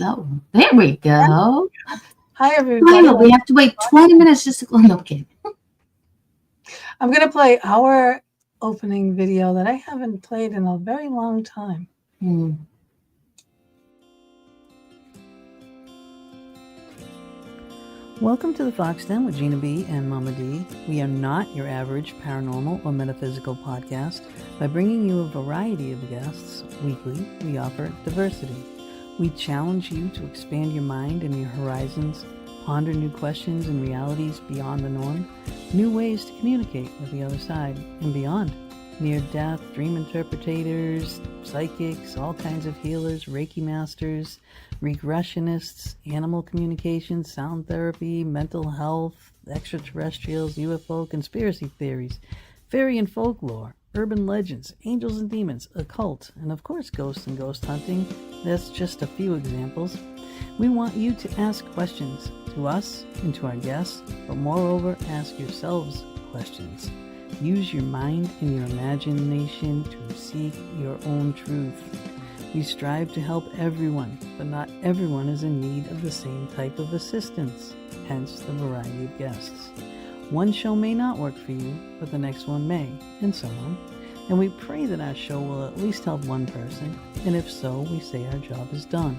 Oh, there we go. Hi, everybody. Finally, we have to wait 20 minutes just to go. No, kidding. I'm going to play our opening video that I haven't played in a very long time. Hmm. Welcome to the Fox Den with Gina B and Mama D. We are not your average paranormal or metaphysical podcast. By bringing you a variety of guests weekly, we offer diversity. We challenge you to expand your mind and your horizons, ponder new questions and realities beyond the norm, new ways to communicate with the other side and beyond. Near-death, dream interpreters, psychics, all kinds of healers, Reiki masters, regressionists, animal communication, sound therapy, mental health, extraterrestrials, UFO, conspiracy theories, fairy and folklore, urban legends, angels and demons, occult, and of course ghosts and ghost hunting. That's just a few examples. We want you to ask questions to us and to our guests, but moreover, ask yourselves questions. Use your mind and your imagination to seek your own truth. We strive to help everyone, but not everyone is in need of the same type of assistance, hence the variety of guests. One show may not work for you, but the next one may, and so on. And we pray that our show will at least help one person, and if so, we say our job is done.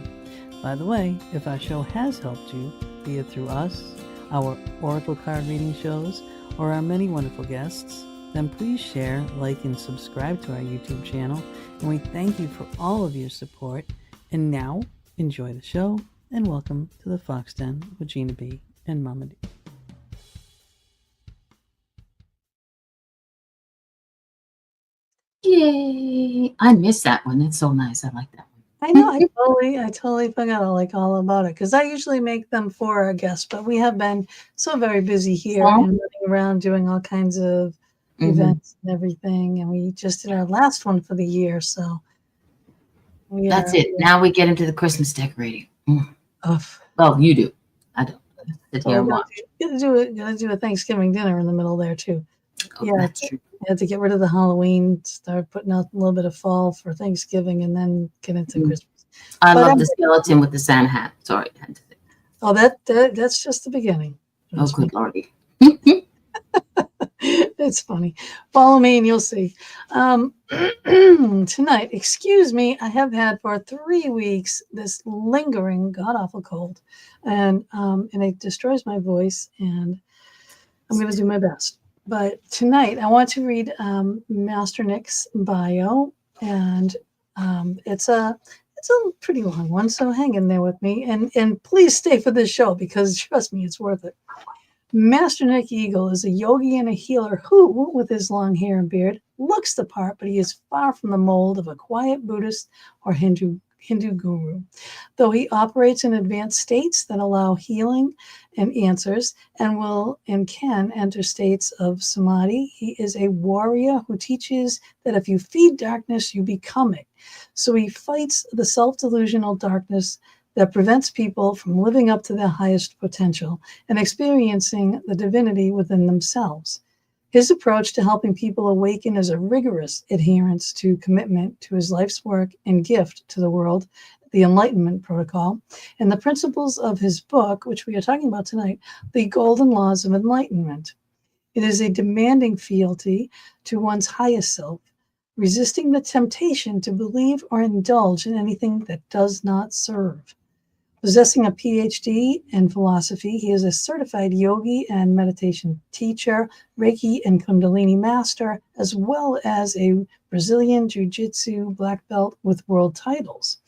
By the way, if our show has helped you, be it through us, our oracle card reading shows, or our many wonderful guests, then please share, like, and subscribe to our YouTube channel. And we thank you for all of your support. And now, enjoy the show, and welcome to the Fox Den with Gina B and Mama D. Yay. I missed that one. That's so nice. I like that one. I know. I totally forgot all about it because I usually make them for our guests, but we have been so very busy here and running around doing all kinds of events and everything. And we just did our last one for the year, so That's it. Now we get into the Christmas decorating. Well, you do. I don't. Sit here and watch. Gotta do a Thanksgiving dinner in the middle there too. Oh, that's true. I had to get rid of the Halloween, start putting out a little bit of fall for Thanksgiving, and then get into Christmas. I love the skeleton with the Santa hat. Sorry. Oh, that's just the beginning. That's good lordy. It's funny. Follow me and you'll see. Tonight, excuse me, I have had for 3 weeks this lingering god-awful cold, and it destroys my voice, and I'm going to do my best. But tonight, I want to read Master Nick's bio, and it's a pretty long one, so hang in there with me, and please stay for this show because trust me, it's worth it. Master Nick Eagle is a yogi and a healer who, with his long hair and beard, looks the part, but he is far from the mold of a quiet Buddhist or Hindu guru. Though he operates in advanced states that allow healing and answers and can enter states of samadhi, he is a warrior who teaches that if you feed darkness, you become it. So he fights the self-delusional darkness that prevents people from living up to their highest potential and experiencing the divinity within themselves. His approach to helping people awaken is a rigorous adherence to commitment to his life's work and gift to the world, the Enlightenment Protocol, and the principles of his book, which we are talking about tonight, the Golden Laws of Enlightenment. It is a demanding fealty to one's highest self, resisting the temptation to believe or indulge in anything that does not serve. Possessing a PhD in philosophy, he is a certified yogi and meditation teacher, Reiki and Kundalini master, as well as a Brazilian jiu-jitsu black belt with world titles.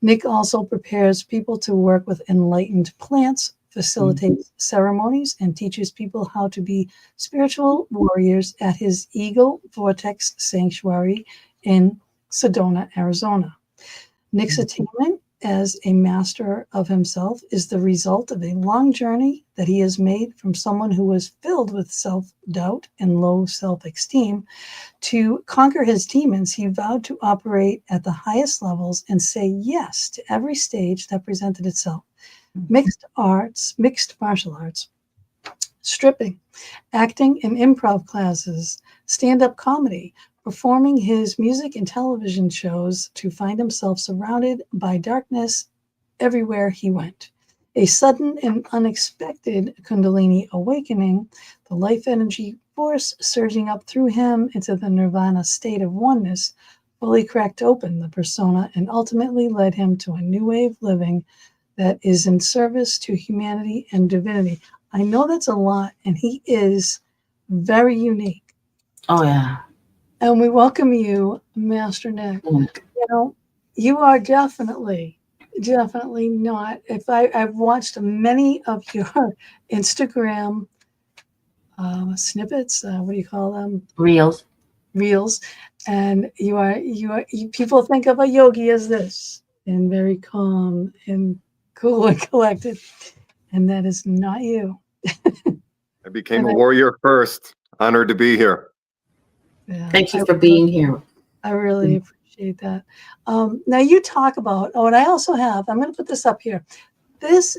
Nick also prepares people to work with enlightened plants, facilitates ceremonies, and teaches people how to be spiritual warriors at his Eagle Vortex Sanctuary in Sedona, Arizona. Nick's attainment as a master of himself is the result of a long journey that he has made from someone who was filled with self-doubt and low self-esteem. To conquer his demons, he vowed to operate at the highest levels and say yes to every stage that presented itself. Mixed martial arts, stripping, acting and improv classes, stand-up comedy, performing his music and television shows to find himself surrounded by darkness everywhere he went. A sudden and unexpected Kundalini awakening, the life energy force surging up through him into the nirvana state of oneness, fully cracked open the persona and ultimately led him to a new way of living that is in service to humanity and divinity. I know that's a lot, and he is very unique. Oh, yeah. And we welcome you, Master Nick. You know, you are definitely not. I've watched many of your Instagram snippets. What do you call them? Reels. And people think of a yogi as this, and very calm and cool and collected. And that is not you. I became a warrior first. Honored to be here. Yeah, Thank you for being here. I really appreciate that. Now you talk about, and I also have, I'm going to put this up here. This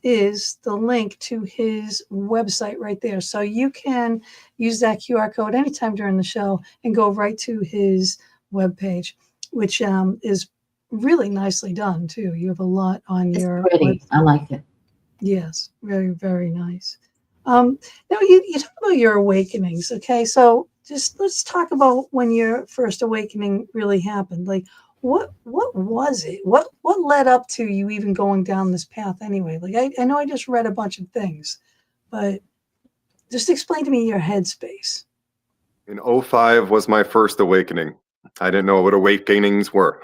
is the link to his website right there. So you can use that QR code anytime during the show and go right to his webpage, which is really nicely done too. You have a lot on your pretty. website. I like it. Yes, very, very nice. Now you talk about your awakenings. Okay, so just let's talk about when your first awakening really happened. Like, what was it? What led up to you even going down this path anyway? Like, I know I just read a bunch of things, but just explain to me your headspace. In 2005 was my first awakening. I didn't know what awakenings were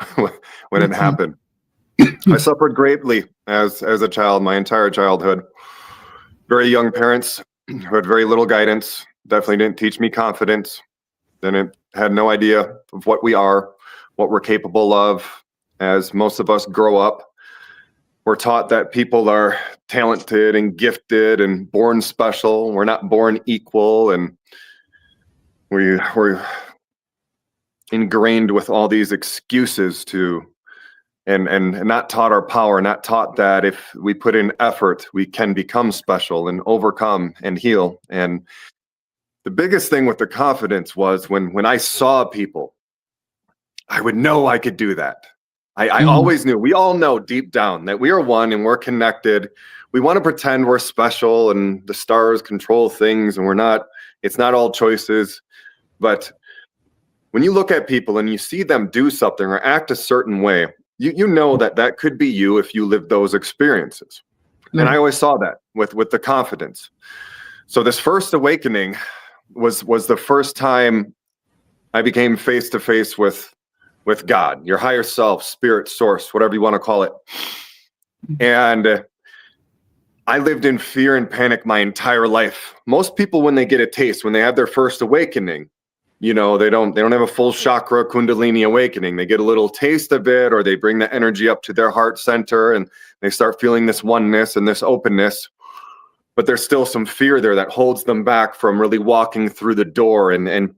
when it happened. I suffered greatly as a child, my entire childhood. Very young parents who had very little guidance, definitely didn't teach me confidence, had no idea of what we are, what we're capable of. As most of us grow up, we're taught that people are talented and gifted and born special. We're not born equal, and we're ingrained with all these excuses to and not taught our power, not taught that if we put in effort, we can become special and overcome and heal. And the biggest thing with the confidence was when I saw people, I would know I could do that. I always knew, we all know deep down that we are one and we're connected. We want to pretend we're special and the stars control things and we're not, it's not all choices. But when you look at people and you see them do something or act a certain way, you know that could be you if you lived those experiences. And I always saw that with the confidence. So this first awakening was the first time I became face to face with God, your higher self, spirit, source, whatever you want to call it. And I lived in fear and panic my entire life. Most people, when they get a taste, when they have their first awakening, you know, they don't have a full chakra Kundalini awakening. They get a little taste of it, or they bring the energy up to their heart center and they start feeling this oneness and this openness. But there's still some fear there that holds them back from really walking through the door and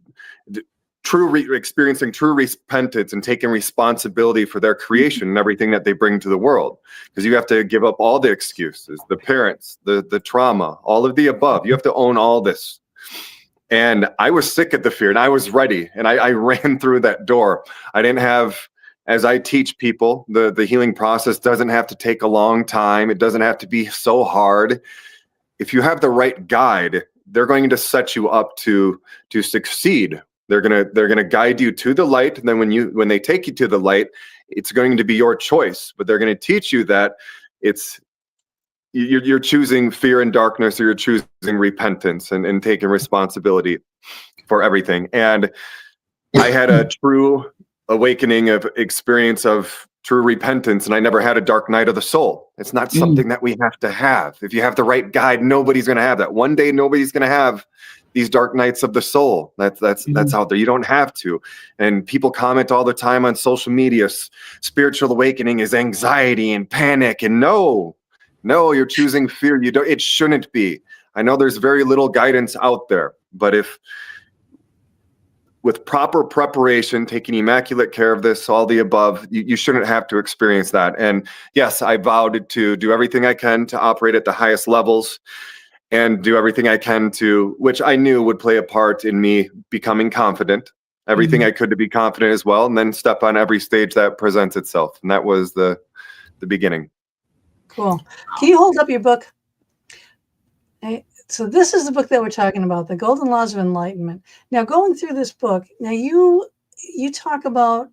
experiencing true repentance and taking responsibility for their creation and everything that they bring to the world. Because you have to give up all the excuses, the parents, the trauma, all of the above. You have to own all this. And I was sick of the fear and I was ready. And I ran through that door. I didn't have, as I teach people, the healing process doesn't have to take a long time. It doesn't have to be so hard. If you have the right guide, they're going to set you up to succeed. They're gonna guide you to the light. And then when they take you to the light, it's going to be your choice. But they're going to teach you that you're choosing fear and darkness, or you're choosing repentance and taking responsibility for everything. And I had a true awakening of experience of true repentance, and I never had a dark night of the soul. It's not something that we have to have. If you have the right guide, nobody's going to have that. One day, nobody's going to have these dark nights of the soul. That's out there. You don't have to. And people comment all the time on social media, spiritual awakening is anxiety and panic. And no, you're choosing fear. It shouldn't be. I know there's very little guidance out there, but if with proper preparation, taking immaculate care of this, all the above, you shouldn't have to experience that. And yes, I vowed to do everything I can to operate at the highest levels and do everything I can to, which I knew would play a part in me becoming confident, everything I could to be confident as well, and then step on every stage that presents itself. And that was the the beginning. Cool. Can you hold up your book? So this is the book that we're talking about, The Golden Laws of Enlightenment. Now, going through this book, now you talk about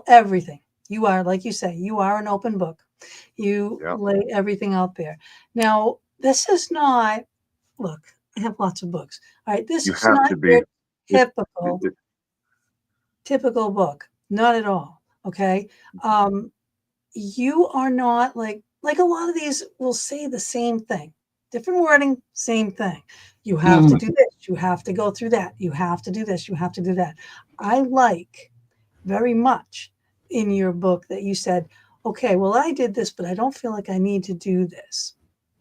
everything. You are, like you say, you are an open book. You lay everything out there. Now, this is not, look, I have lots of books. All right, this is not your typical book. Not at all. Okay. You are not like a lot of these will say the same thing. Different wording, same thing. You have to do this. You have to go through that. You have to do this. You have to do that. I like very much in your book that you said, okay, well, I did this, but I don't feel like I need to do this.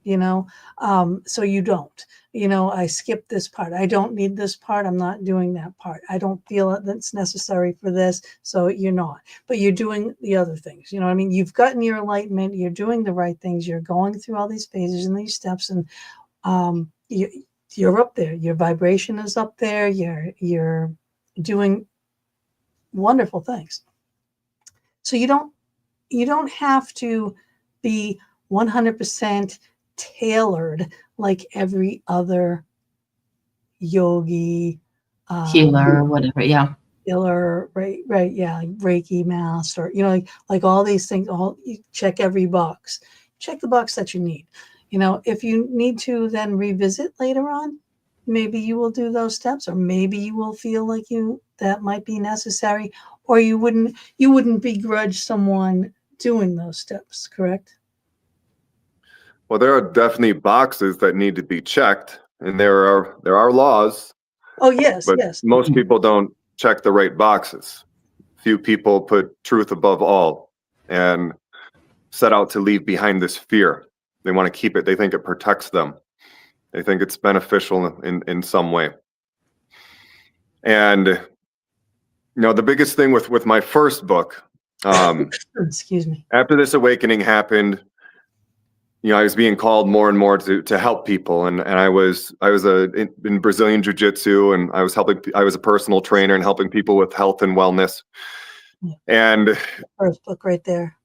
So you don't. I skipped this part. I don't need this part. I'm not doing that part. I don't feel that's necessary for this. So you're not. But you're doing the other things. You know what I mean? You've gotten your enlightenment. You're doing the right things. You're going through all these phases and these steps. And you're up there. Your vibration is up there. You're doing wonderful things. So you don't have to be 100% tailored like every other yogi, healer, whatever. Yeah. Healer, right. Yeah. Like Reiki master, like all these things, you check every box, check the box that you need. If you need to then revisit later on, maybe you will do those steps, or maybe you will feel like that might be necessary, or you wouldn't begrudge someone doing those steps, correct? Well, there are definitely boxes that need to be checked, and there are laws. Oh, yes, but yes. Most people don't check the right boxes. Few people put truth above all and set out to leave behind this fear. They want to keep it. They think it protects them. They think it's beneficial in some way. And the biggest thing with my first book, excuse me, after this awakening happened, I was being called more and more to help people, and I was in Brazilian jiu-jitsu, and I was a personal trainer and helping people with health and wellness. And first book right there.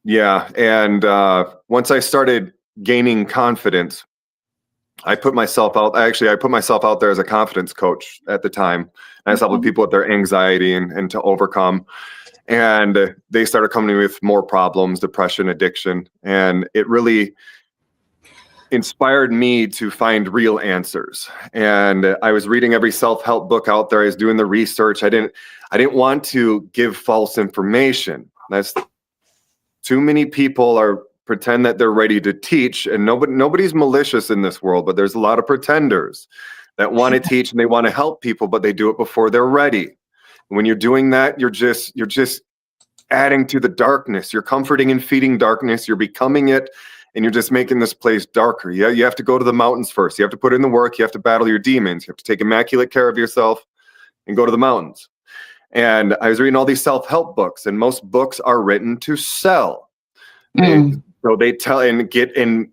Yeah, and once I started gaining confidence, I put myself out there as a confidence coach at the time. I was helping people with their anxiety and to overcome. And they started coming to me with more problems, depression, addiction. And it really inspired me to find real answers. And I was reading every self-help book out there. I was doing the research. I didn't want to give false information. That's too many people pretend that they're ready to teach, and nobody's malicious in this world, but there's a lot of pretenders that want to teach and they want to help people, but they do it before they're ready. When you're doing that, you're just adding to the darkness. You're comforting and feeding darkness. You're becoming it, and you're just making this place darker. Yeah, you have to go to the mountains first. You have to put in the work. You have to battle your demons. You have to take immaculate care of yourself and go to the mountains. And I was reading all these self-help books, and most books are written to sell. So they tell and get and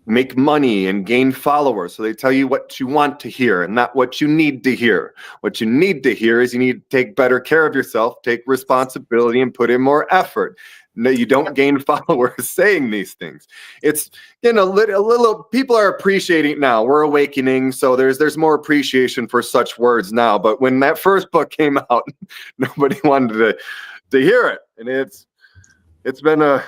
make money and gain followers. So they tell you what you want to hear and not what you need to hear. What you need to hear is you need to take better care of yourself, take responsibility, and put in more effort. No, you don't gain followers saying these things. It's little people are appreciating now. We're awakening, so there's more appreciation for such words now. But when that first book came out, nobody wanted to hear it, and it's been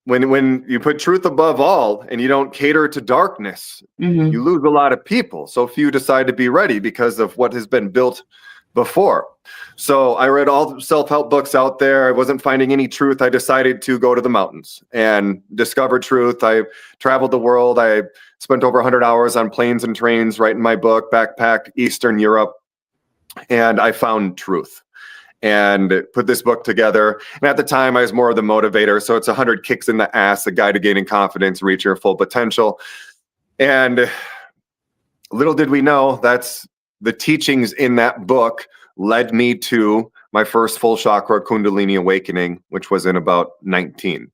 when you put truth above all and you don't cater to darkness, you lose a lot of people. So few decide to be ready because of what has been built before. So I read all the self-help books out there. I wasn't finding any truth. I decided to go to the mountains and discover truth. I traveled the world. I spent over 100 hours on planes and trains writing my book, backpacked Eastern Europe, and I found truth and put this book together. And at the time, I was more of the motivator. So it's 100 kicks in the ass, a guide to gaining confidence, reach your full potential. And little did we know that's the teachings in that book led me to my first full chakra Kundalini awakening, which was in about 19,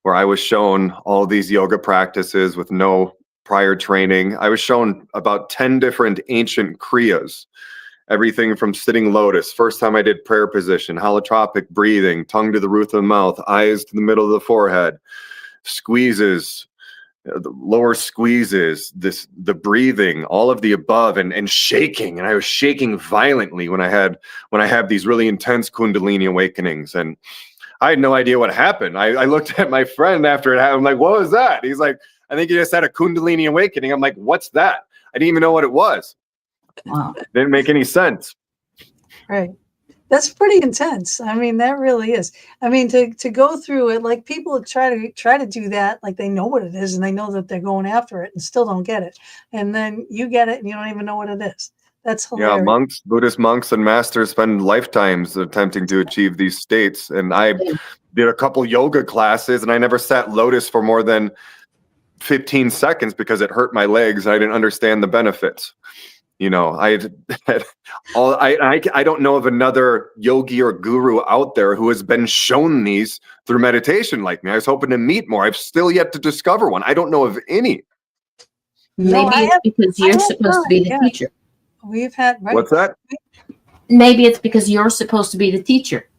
where I was shown all these yoga practices with no prior training. I was shown about 10 different ancient kriyas. everything from sitting lotus. First time I did prayer position, holotropic breathing, tongue to the roof of the mouth, eyes to the middle of the forehead, squeezes, the lower squeezes, the breathing, all of the above, and shaking. And I was shaking violently when I had these really intense Kundalini awakenings. And I had no idea what happened. I looked at my friend after it happened. I'm like, what was that? He's like, I think you just had a Kundalini awakening. I'm like, what's that? I didn't even know what it was. Wow. Didn't make any sense. Right. That's pretty intense. I mean, that really is. I mean, to go through it, like people try to do that, like they know what it is and they know that they're going after it and still don't get it. And then you get it and you don't even know what it is. That's hilarious. Yeah, monks, Buddhist monks and masters spend lifetimes attempting to achieve these states. And I did a couple yoga classes and I never sat lotus for more than 15 seconds because it hurt my legs and I didn't understand the benefits. You know, I don't know of another yogi or guru out there who has been shown these through meditation like me. I was hoping to meet more. I've still yet to discover one. I don't know of any. Maybe it's because you're supposed to be the teacher. We've had, right? What's that? Maybe it's because you're supposed to be the teacher.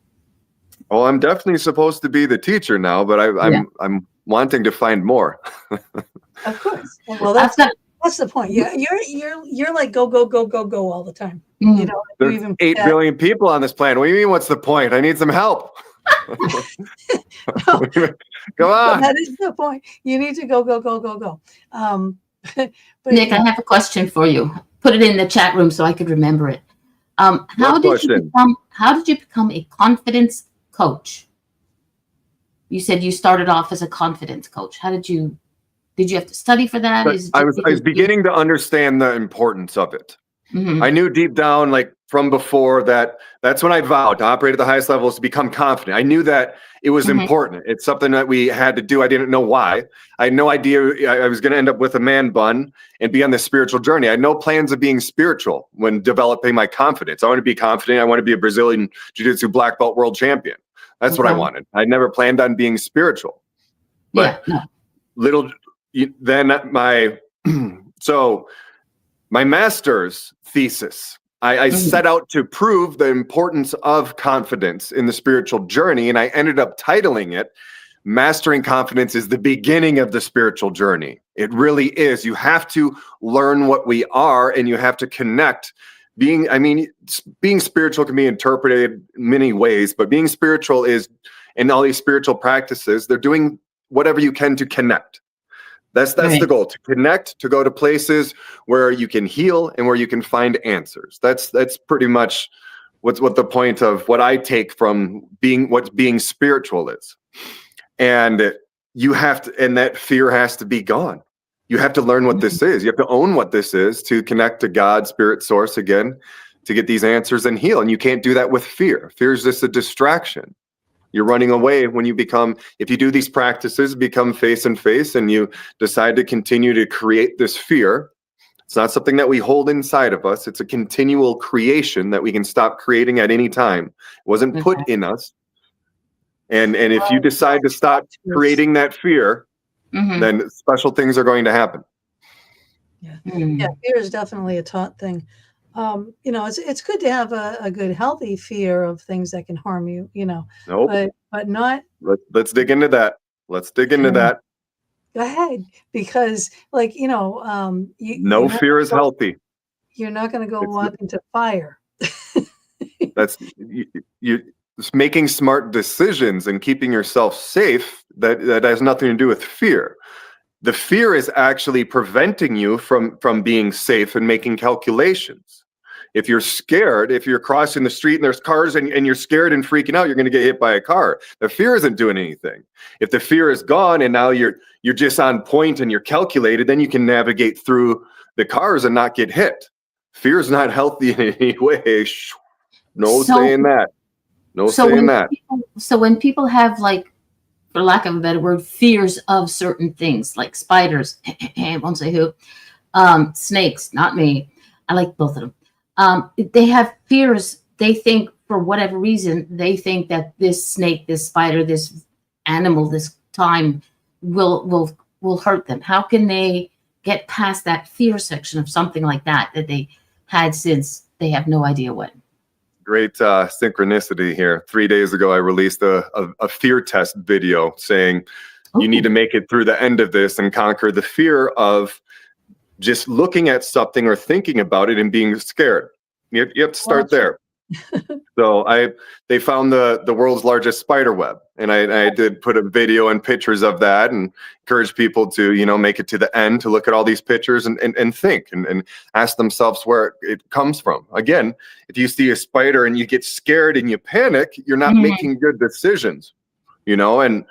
Oh, I'm definitely supposed to be the teacher now, but I'm wanting to find more. Of course. Well, that's the point. Yeah, you're like go all the time. Mm. You know, There's you even 8 billion people on this planet. What do you mean? What's the point? I need some help. No, Come on. that is the point. You need to go. But Nick, I have a question for you. Put it in the chat room so I could remember it. How did you become a confidence coach? You said you started off as a confidence coach. Did you have to study for that? I was beginning to understand the importance of it. Mm-hmm. I knew deep down, like from before, that's when I vowed to operate at the highest levels, to become confident. I knew that it was important. It's something that we had to do. I didn't know why. I had no idea I was going to end up with a man bun and be on this spiritual journey. I had no plans of being spiritual when developing my confidence. I want to be confident. I want to be a Brazilian jiu-jitsu black belt world champion. That's what I wanted. I never planned on being spiritual. But then my master's thesis, I set out to prove the importance of confidence in the spiritual journey, and I ended up titling it, Mastering Confidence is the Beginning of the Spiritual Journey. It really is. You have to learn what we are, and you have to connect. Being spiritual can be interpreted many ways, but being spiritual is, in all these spiritual practices, they're doing whatever you can to connect. That's the goal, to connect, to go to places where you can heal and where you can find answers. That's pretty much what the point of what I take from being spiritual is. And you have to, and that fear has to be gone. You have to learn what this is. You have to own what this is to connect to God, spirit source again, to get these answers and heal. And you can't do that with fear. Fear is just a distraction. You're running away when if you do these practices, become face and face, and you decide to continue to create this fear. It's not something that we hold inside of us. It's a continual creation that we can stop creating at any time. It wasn't put in us. And if you decide to stop creating that fear, then special things are going to happen. Yeah, fear is definitely a taught thing. It's good to have a good healthy fear of things that can harm you, Nope. but not. Let's dig into that. Go ahead, because fear is healthy. You're not going to go walk into fire. That's you making smart decisions and keeping yourself safe. That has nothing to do with fear. The fear is actually preventing you from being safe and making calculations. If you're scared, if you're crossing the street and there's cars and you're scared and freaking out, you're going to get hit by a car. The fear isn't doing anything. If the fear is gone and now you're just on point and you're calculated, then you can navigate through the cars and not get hit. Fear is not healthy in any way. Saying that. So when people have, like, for lack of a better word, fears of certain things like spiders, I won't say who, snakes, not me. I like both of them. They have fears. They think, for whatever reason, they think that this snake, this spider, this animal, this time will hurt them. How can they get past that fear section of something like that they had since they have no idea what. Great synchronicity here. 3 days ago, I released a fear test video saying you need to make it through the end of this and conquer the fear of just looking at something or thinking about it and being scared. You have to start there. So they found the world's largest spider web, and I did put a video and pictures of that, and encourage people to, you know, make it to the end to look at all these pictures and think and ask themselves where it comes from. Again, if you see a spider and you get scared and you panic, you're not making good decisions, you know. And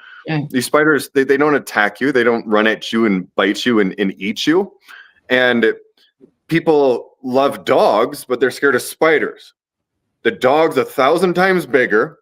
these spiders, they don't attack you, they don't run at you and bite you and eat you. And people love dogs, but they're scared of spiders. The dog's 1,000 times bigger.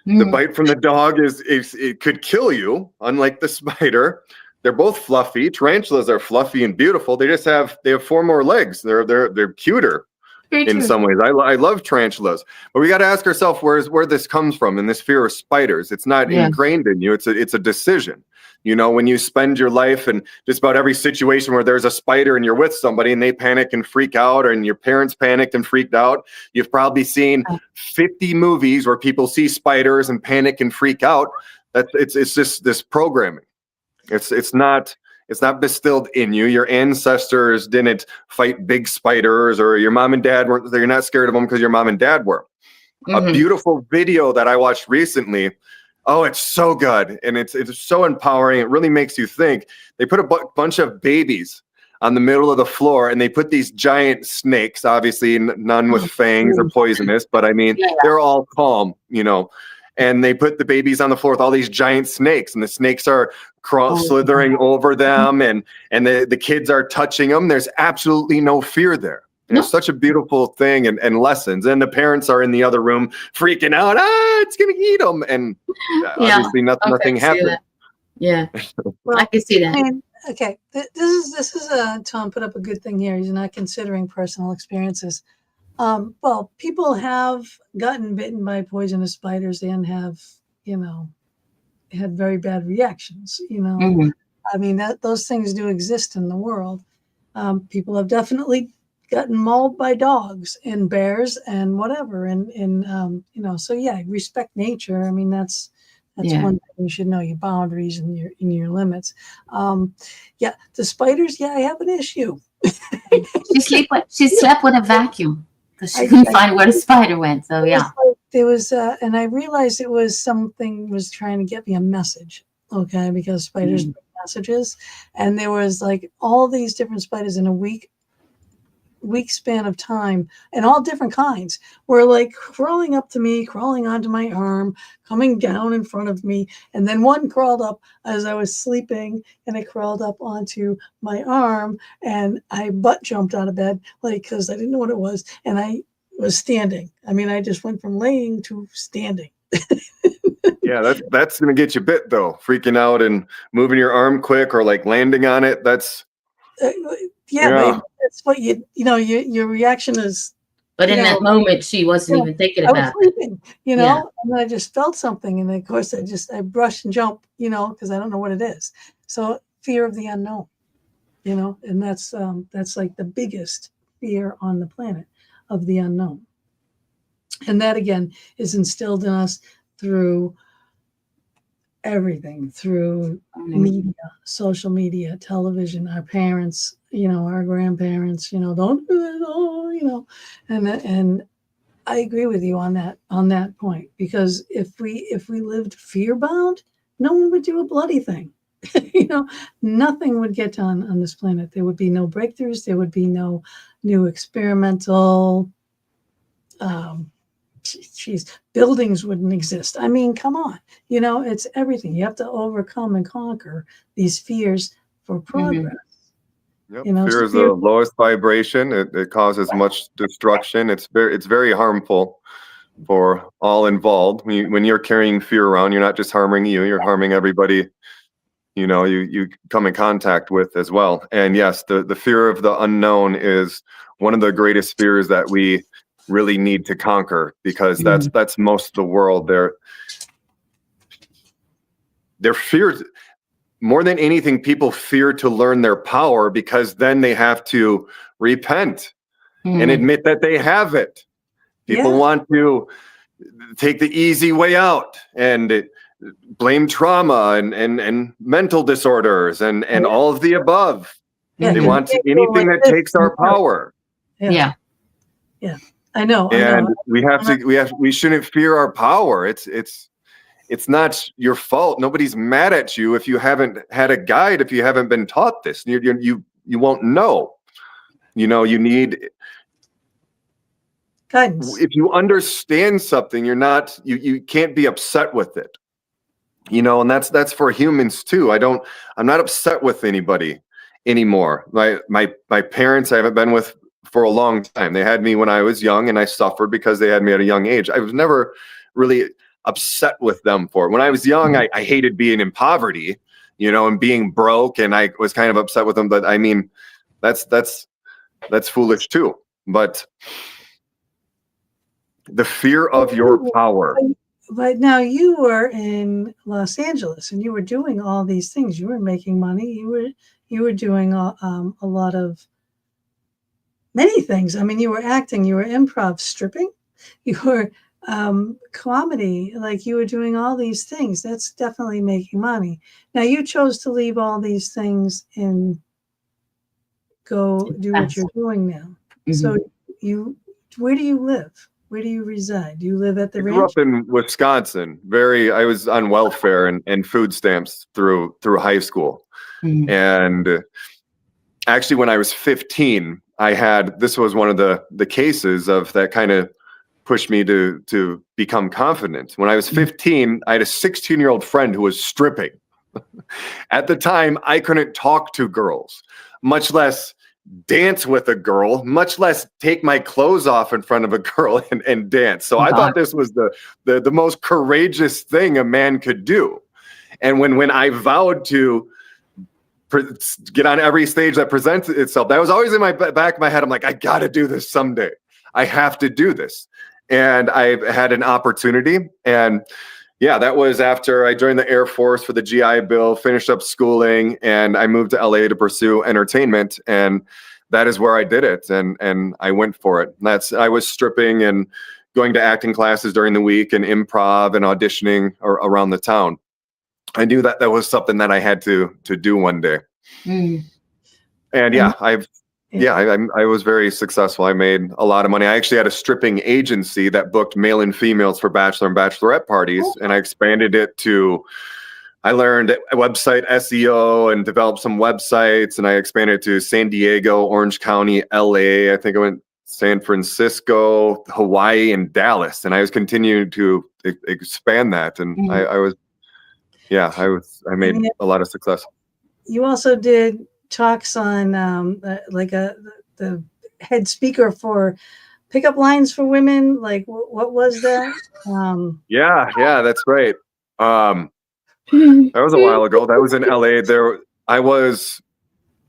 The bite from the dog it could kill you, unlike the spider. They're both fluffy. Tarantulas are fluffy and beautiful. They have 4 more legs. They're cuter in some ways. I love tarantulas, but we got to ask ourselves where this comes from, and this fear of spiders. It's not ingrained in you. It's a decision. You know, when you spend your life in just about every situation where there's a spider and you're with somebody and they panic and freak out, and your parents panicked and freaked out, you've probably seen 50 movies where people see spiders and panic and freak out. It's just this programming. It's not distilled in you. Your ancestors didn't fight big spiders, or your mom and dad weren't. You're not scared of them because your mom and dad were. A beautiful video that I watched recently. Oh, it's so good. And it's so empowering. It really makes you think. They put a bunch of babies on the middle of the floor, and they put these giant snakes, obviously none with fangs or poisonous, but I mean, they're all calm, you know, and they put the babies on the floor with all these giant snakes, and the snakes are slithering over them, and the kids are touching them. There's absolutely no fear there. It's such a beautiful thing, and lessons. And the parents are in the other room freaking out. It's going to eat them. And obviously nothing happened. Yeah, well, I can see that. Okay, this is Tom put up a good thing here. He's not considering personal experiences. Well, people have gotten bitten by poisonous spiders and have, you know, had very bad reactions. You know, I mean, those things do exist in the world. People have definitely gotten mauled by dogs and bears and whatever, and you know, so respect nature. I mean, that's one thing you should know, your boundaries and your limits. The spiders, I have an issue. She slept with a vacuum because she couldn't find where the spider went. So there was and I realized it was something was trying to get me a message, okay, because spiders bring messages, and there was like all these different spiders in a week span of time, and all different kinds were like crawling up to me, crawling onto my arm, coming down in front of me, and then one crawled up as I was sleeping, and it crawled up onto my arm, and I butt jumped out of bed, like, because I didn't know what it was, and I was standing. I mean, I just went from laying to standing. Yeah, that's gonna get you bit though, freaking out and moving your arm quick or like landing on it. That's but that's what you know. Your reaction is. But in that moment, she wasn't even thinking about it. I was sleeping, you know, and then I just felt something, and of course I brush and jump, you know, because I don't know what it is. So fear of the unknown, you know, and that's like the biggest fear on the planet, of the unknown, and that again is instilled in us through everything, through media, social media, television, our parents, you know, our grandparents, you know, don't do that, you know, and I agree with you on that point, because if we lived fear bound, no one would do a bloody thing. You know, nothing would get done on this planet. There would be no breakthroughs. There would be no new experimental buildings wouldn't exist. I mean, come on, you know, it's everything. You have to overcome and conquer these fears for progress. Yep. You know, fear is the lowest vibration. It causes much destruction. It's very harmful for all involved. When you're carrying fear around, you're not just harming you, you're harming everybody, you know, you come in contact with as well. And yes, the fear of the unknown is one of the greatest fears that we really need to conquer, because that's most of the world. Their fears, more than anything, people fear to learn their power, because then they have to repent and admit that they have it. People want to take the easy way out and blame trauma and mental disorders and all of the above. They want anything that takes our power. Yeah. I know. And we shouldn't fear our power. It's not your fault. Nobody's mad at you if you haven't had a guide, if you haven't been taught this. You won't know. You need guidance. If you understand something, you can't be upset with it. And that's for humans too. I'm not upset with anybody anymore. My parents I haven't been with for a long time. They had me when I was young, and I suffered because they had me at a young age. I was never really upset with them for it. When I was young, I hated being in poverty, and being broke, and I was kind of upset with them. But I mean, that's foolish too. But the fear of your power. But now you were in Los Angeles, and you were doing all these things. You were making money. You were doing a lot of many things. I mean, you were acting, you were improv, stripping, you were comedy, like you were doing all these things. That's definitely making money. Now you chose to leave all these things and go do what you're doing now. So where do you live? Where do you reside? Do you live at the ranch? I grew up in Wisconsin. I was on welfare and food stamps through high school. And actually, when I was 15, this was one of the cases of that kind of pushed me to become confident. When I was 15, I had a 16-year-old friend who was stripping. At the time, I couldn't talk to girls, much less dance with a girl, much less take my clothes off in front of a girl and dance. So I thought this was the most courageous thing a man could do. And when I vowed to get on every stage that presents itself, that was always in my back of my head. I'm like, I got to do this someday. I have to do this. And I had an opportunity. And that was after I joined the Air Force for the GI Bill, finished up schooling, and I moved to LA to pursue entertainment. And that is where I did it. And I went for it. I was stripping and going to acting classes during the week and improv and auditioning around the town. I knew that was something that I had to do one day. And I was very successful. I made a lot of money. I actually had a stripping agency that booked male and females for bachelor and bachelorette parties. And I expanded it I learned website SEO and developed some websites, and I expanded to San Diego, Orange County, LA. I think I went San Francisco, Hawaii, and Dallas. And I was continuing to expand that. And I made a lot of success. You also did talks on the head speaker for pickup lines for women. Like, what was that? That's right. That was a while ago. That was in LA.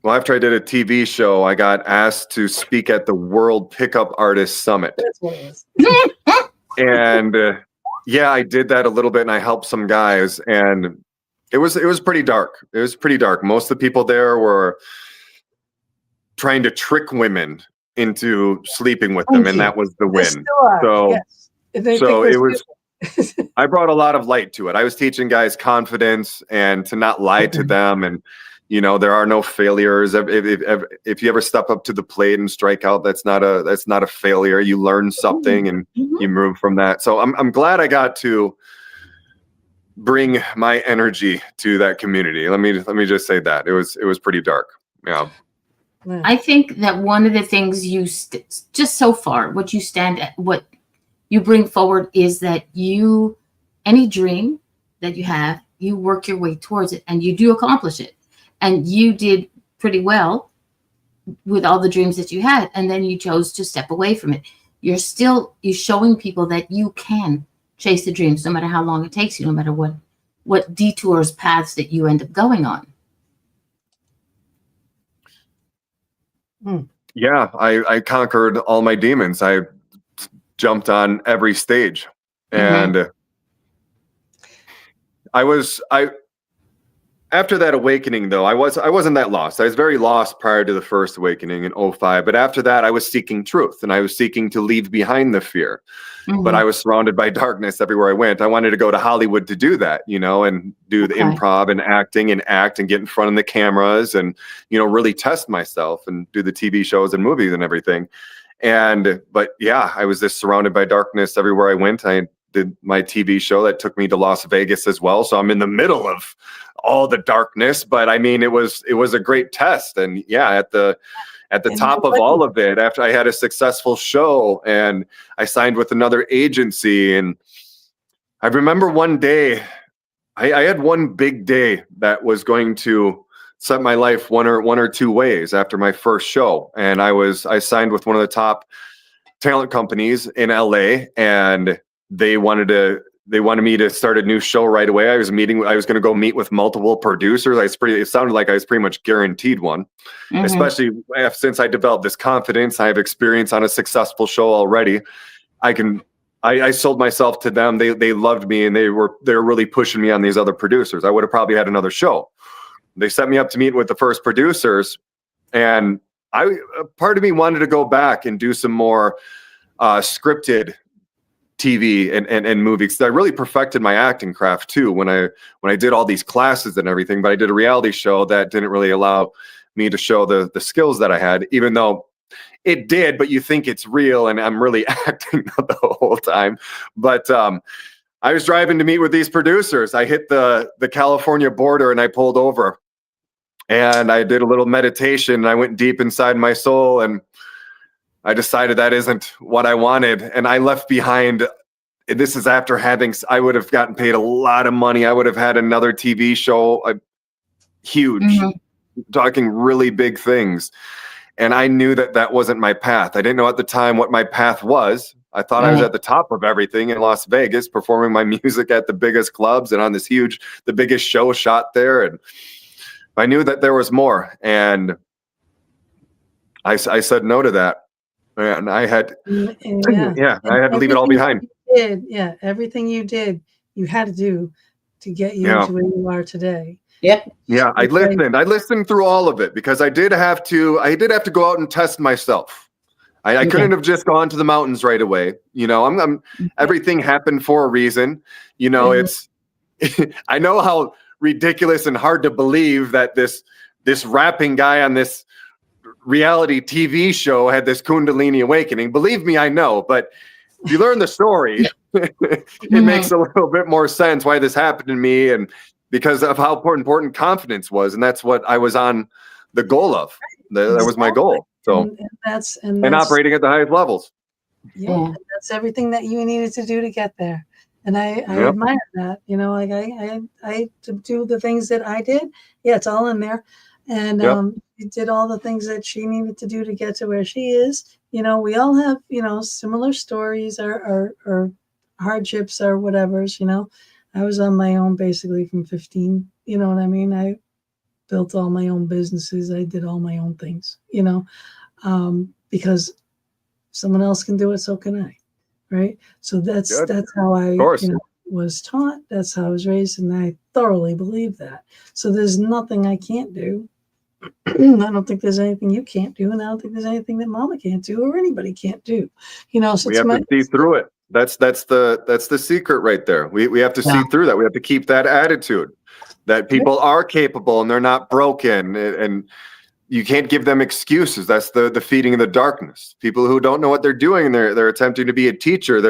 After I did a TV show, I got asked to speak at the World Pickup Artist Summit. That's what it was. And I did that a little bit, and I helped some guys, and it was pretty dark. It was pretty dark. Most of the people there were trying to trick women into sleeping with them, and that was the win. So it was. I brought a lot of light to it. I was teaching guys confidence and to not lie to them, and there are no failures. If you ever step up to the plate and strike out, that's not a failure. You learn something and you move from that. So I'm glad I got to bring my energy to that community. Let me just say that it was pretty dark. Yeah. I think that one of the things just so far, what you bring forward is that any dream that you have, you work your way towards it and you do accomplish it. And you did pretty well with all the dreams that you had. And then you chose to step away from it. You're showing people that you can chase the dreams, no matter how long it takes you, no matter what detours, paths that you end up going on. Yeah, I conquered all my demons. I jumped on every stage, and after that awakening, though, I wasn't that lost. I was very lost prior to the first awakening in '05. But after that, I was seeking truth, and I was seeking to leave behind the fear. But I was surrounded by darkness everywhere I went. I wanted to go to Hollywood to do that, and do the improv and acting and act and get in front of the cameras and, really test myself and do the TV shows and movies and everything. But yeah, I was just surrounded by darkness everywhere I went. I did my TV show that took me to Las Vegas as well. So I'm in the middle of all the darkness, but I mean, it was a great test. And yeah, at the top of all of it, after I had a successful show and I signed with another agency, and I remember one day, I had one big day that was going to set my life one or two ways after my first show. And I signed with one of the top talent companies in LA, and they wanted me to start a new show right away. I was going to go meet with multiple producers. It sounded like I was pretty much guaranteed one, especially since I developed this confidence. I have experience on a successful show already. I sold myself to them. They loved me, and they were really pushing me on these other producers. I would have probably had another show. They set me up to meet with the first producers, and part of me wanted to go back and do some more scripted TV and movies. I really perfected my acting craft too when I did all these classes and everything, but I did a reality show that didn't really allow me to show the skills that I had, even though it did, but you think it's real and I'm really acting the whole time. But I was driving to meet with these producers. I hit the California border and I pulled over and I did a little meditation and I went deep inside my soul, and I decided that isn't what I wanted. And I left behind, and this is after I would have gotten paid a lot of money. I would have had another TV show, huge, talking really big things. And I knew that wasn't my path. I didn't know at the time what my path was. I thought I was at the top of everything in Las Vegas, performing my music at the biggest clubs and on the biggest show shot there. And I knew that there was more. And I said no to that. And I had, I had to leave it all behind. Everything you did, you had to do to get you to where you are today. Yeah. Yeah. I listened through all of it because I did have to go out and test myself. I couldn't have just gone to the mountains right away. Everything happened for a reason. It's, I know how ridiculous and hard to believe that this rapping guy on this reality TV show had this Kundalini awakening. Believe me, I know, but if you learn the story, it makes a little bit more sense why this happened to me, and because of how important confidence was. And that's what I was on the goal of. That was my goal. So, and operating at the highest levels. Yeah. And that's everything that you needed to do to get there. And I admire that, I to do the things that I did. Yeah, it's all in there. And she did all the things that she needed to do to get to where she is. We all have, similar stories or hardships or whatever's, I was on my own basically from 15, you know what I mean? I built all my own businesses. I did all my own things, because someone else can do it, so can I. Right. So that's how I was taught. That's how I was raised. And I thoroughly believe that. So there's nothing I can't do. I don't think there's anything you can't do. And I don't think there's anything that Mama can't do or anybody can't do. So we have to see through it. That's the secret right there. We have to see through that. We have to keep that attitude that people are capable and they're not broken, and you can't give them excuses. That's the feeding of the darkness. People who don't know what they're doing, and they're attempting to be a teacher.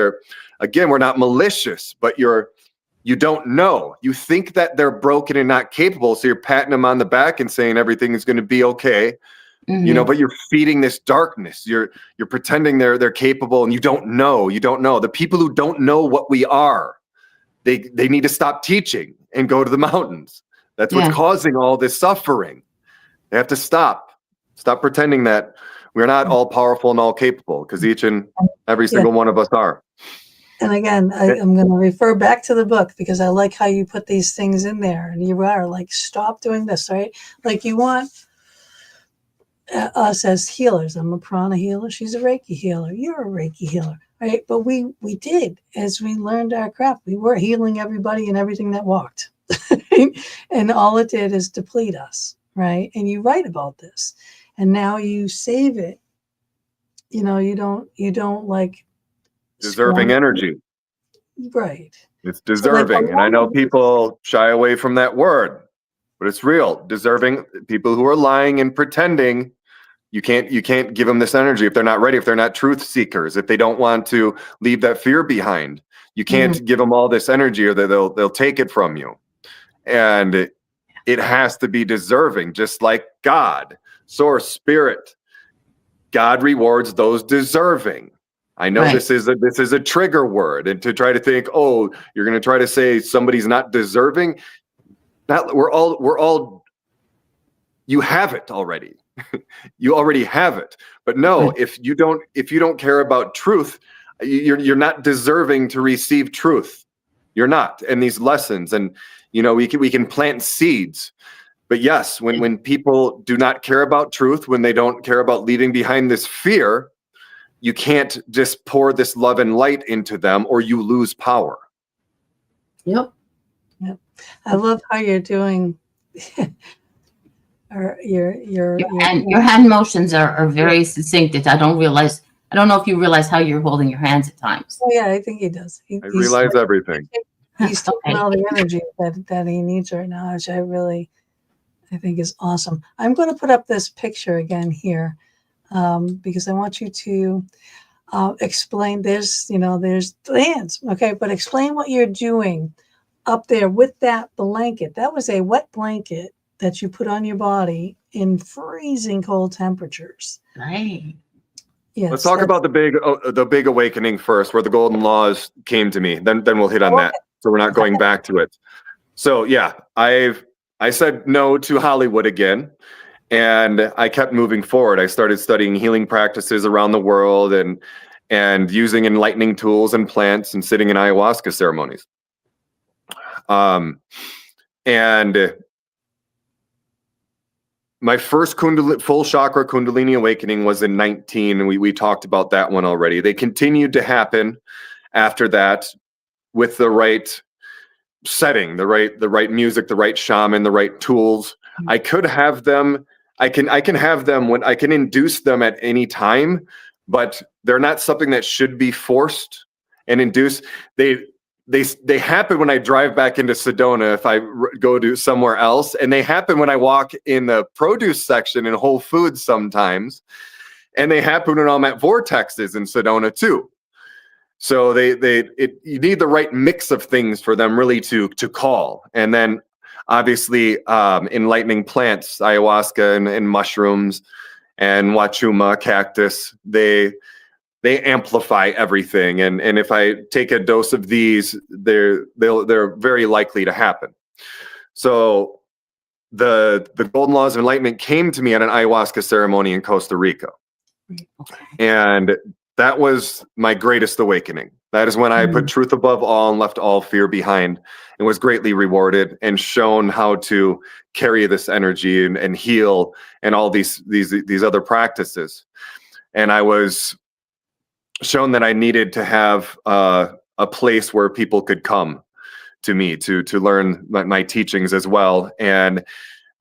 We're not malicious, but you don't know. You think that they're broken and not capable, so you're patting them on the back and saying everything is going to be okay. But you're feeding this darkness. You're pretending they're capable, and you don't know. The people who don't know what we are, they need to stop teaching and go to the mountains. That's what's causing all this suffering. They have to stop pretending that we're not all powerful and all capable, because each and every single one of us are. And again, I'm going to refer back to the book because I like how you put these things in there. And you are like, stop doing this, right? Like you want us as healers. I'm a prana healer. She's a Reiki healer. You're a Reiki healer, right? But we did, as we learned our craft, we were healing everybody and everything that walked. right? And all it did is deplete us, right? And you write about this, and now you save it. You know, you don't like Deserving scorn, energy. right? It's So like deserving. And I know people shy away from that word, but it's real. Deserving. People who are lying and pretending, you can't give them this energy if they're not ready, if they're not truth seekers, if they don't want to leave that fear behind. You can't give them all this energy, or they'll take it from you. And it has to be deserving, just like God, source, spirit. God rewards those deserving. I know Right. this is a trigger word, and to try to think, oh, you're going to try to say somebody's not deserving. Not we're all. You have it already. You already have it. But no, Right. if you don't care about truth, you're not deserving to receive truth. You're not. And these lessons, and we can plant seeds. But yes, when people do not care about truth, when they don't care about leaving behind this fear, you can't just pour this love and light into them, or you lose power. Yep. I love how you're doing. Or your Your hand motions are very succinct. I don't know if you realize how you're holding your hands at times. Oh yeah, I think he does. I realize everything. He's taking Okay. all the energy that he needs right now, which I think is awesome. I'm going to put up this picture again here because I want you to explain. There's the hands, okay, but explain what you're doing up there with that blanket. That was a wet blanket that you put on your body in freezing cold temperatures. Right. Yes. Let's talk about the big awakening first, where the golden laws came to me. Then we'll hit on that. So we're not going back to it. So yeah, I said no to Hollywood again, and I kept moving forward. I started studying healing practices around the world, and using enlightening tools and plants, and sitting in ayahuasca ceremonies. And my first full chakra kundalini awakening was in 19, and we talked about that one already. They continued to happen after that with the right setting, the right music, the right shaman, the right tools. I could have them. I can have them when I can induce them at any time, but they're not something that should be forced and induced. They happen when I drive back into Sedona if I go to somewhere else, and they happen when I walk in the produce section in Whole Foods sometimes, and they happen when I'm at Vortexes in Sedona too. So you need the right mix of things for them really to call. And then obviously enlightening plants, ayahuasca and mushrooms and wachuma, cactus, they amplify everything. And if I take a dose of these, they're very likely to happen. So the Golden Laws of Enlightenment came to me at an ayahuasca ceremony in Costa Rica. Okay. And that was my greatest awakening. That is when I put truth above all and left all fear behind, and was greatly rewarded and shown how to carry this energy and heal and all these other practices. And I was shown that I needed to have a place where people could come to me to learn my teachings as well. And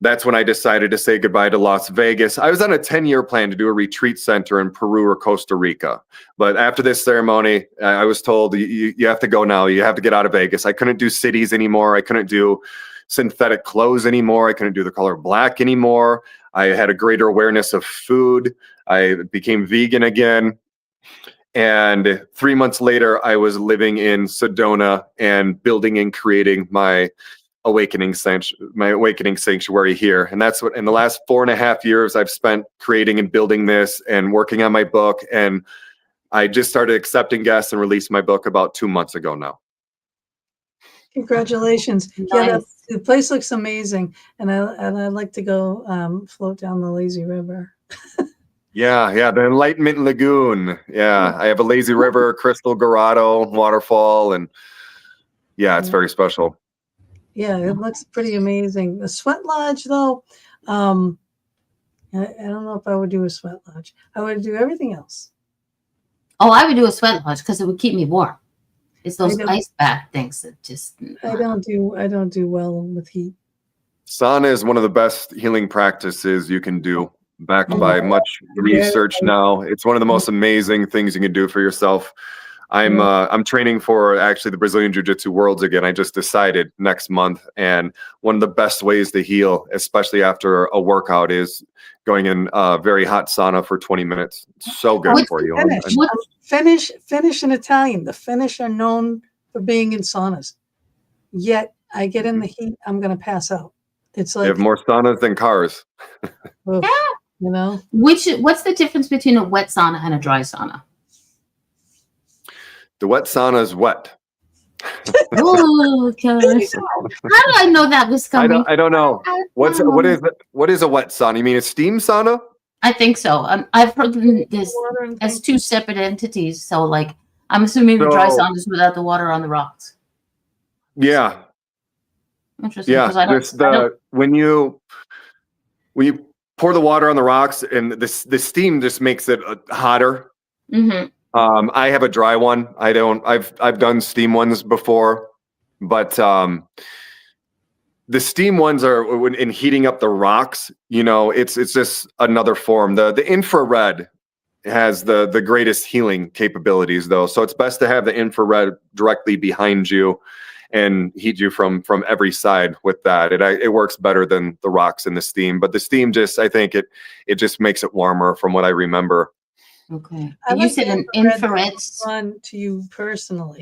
that's when I decided to say goodbye to Las Vegas. I was on a 10-year plan to do a retreat center in Peru or Costa Rica. But after this ceremony, I was told, you have to go now. You have to get out of Vegas. I couldn't do cities anymore. I couldn't do synthetic clothes anymore. I couldn't do the color black anymore. I had a greater awareness of food. I became vegan again. And 3 months later, I was living in Sedona and building and creating my awakening sanctuary here. And that's what in the last 4.5 years I've spent creating and building this and working on my book. And I just started accepting guests and released my book about 2 months ago now. Congratulations. Nice. Yeah, the place looks amazing. And I'd like to go float down the lazy river. Yeah, the Enlightenment Lagoon. Yeah, I have a lazy river, crystal grotto, waterfall, and yeah, it's very special. Yeah, it looks pretty amazing. The sweat lodge, though, I don't know if I would do a sweat lodge. I would do everything else. Oh, I would do a sweat lodge because it would keep me warm. It's those don't- ice bath things that just. I don't do well with heat. Sauna is one of the best healing practices you can do, backed Oh, by much research now. It's one of the most amazing things you can do for yourself. I'm training for actually the Brazilian Jiu-Jitsu Worlds again. I just decided next month, and one of the best ways to heal, especially after a workout, is going in a very hot sauna for 20 minutes. It's so good for you. Finnish in Italian. The Finnish are known for being in saunas. Yet I get in the heat, I'm gonna pass out. It's They like, have more saunas than cars. oof, you know. What's the difference between a wet sauna and a dry sauna? The wet sauna is wet. Oh gosh. How do I know that was coming? I don't know. What is a wet sauna? You mean a steam sauna? I think so. I've heard this Water and as things. two separate entities. So, like, I'm assuming the dry sauna is without the water on the rocks. Yeah. Interesting. Yeah. 'Cause I don't- When you pour the water on the rocks, and the steam just makes it hotter. Mhm. I have a dry one. I've done steam ones before, but the steam ones are in heating up the rocks. It's just another form. The infrared has the greatest healing capabilities, though. So it's best to have the infrared directly behind you and heat you from every side with that. It works better than the rocks and the steam, but the steam I think it just makes it warmer from what I remember. Okay. I And you like said the an infrared infrared. Fun to you personally,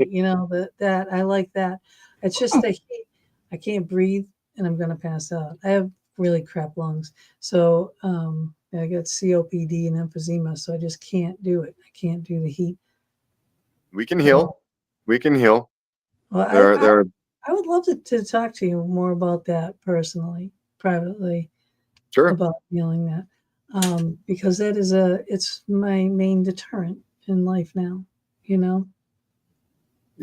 that I like that. It's just the heat. I can't breathe and I'm gonna pass out. I have really crap lungs, so I got COPD and emphysema, so I just can't do it. I can't do the heat. We can heal. We can heal. Well, I would love to talk to you more about that personally, privately, Sure. about healing that. Because that is it's my main deterrent in life now,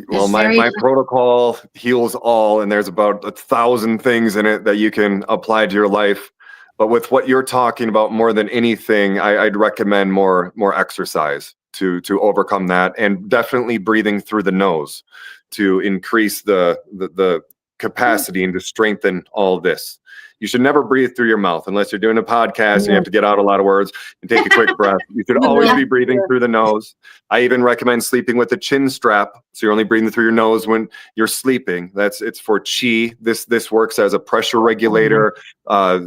Well, my protocol heals all, and there's about 1,000 things in it that you can apply to your life. But with what you're talking about, more than anything, I'd recommend more exercise to overcome that, and definitely breathing through the nose to increase the capacity and to strengthen all this. You should never breathe through your mouth unless you're doing a podcast and you have to get out a lot of words and take a quick breath. You should always be breathing through the nose. I even recommend sleeping with a chin strap, so you're only breathing through your nose when you're sleeping. It's for chi. This works as a pressure regulator, a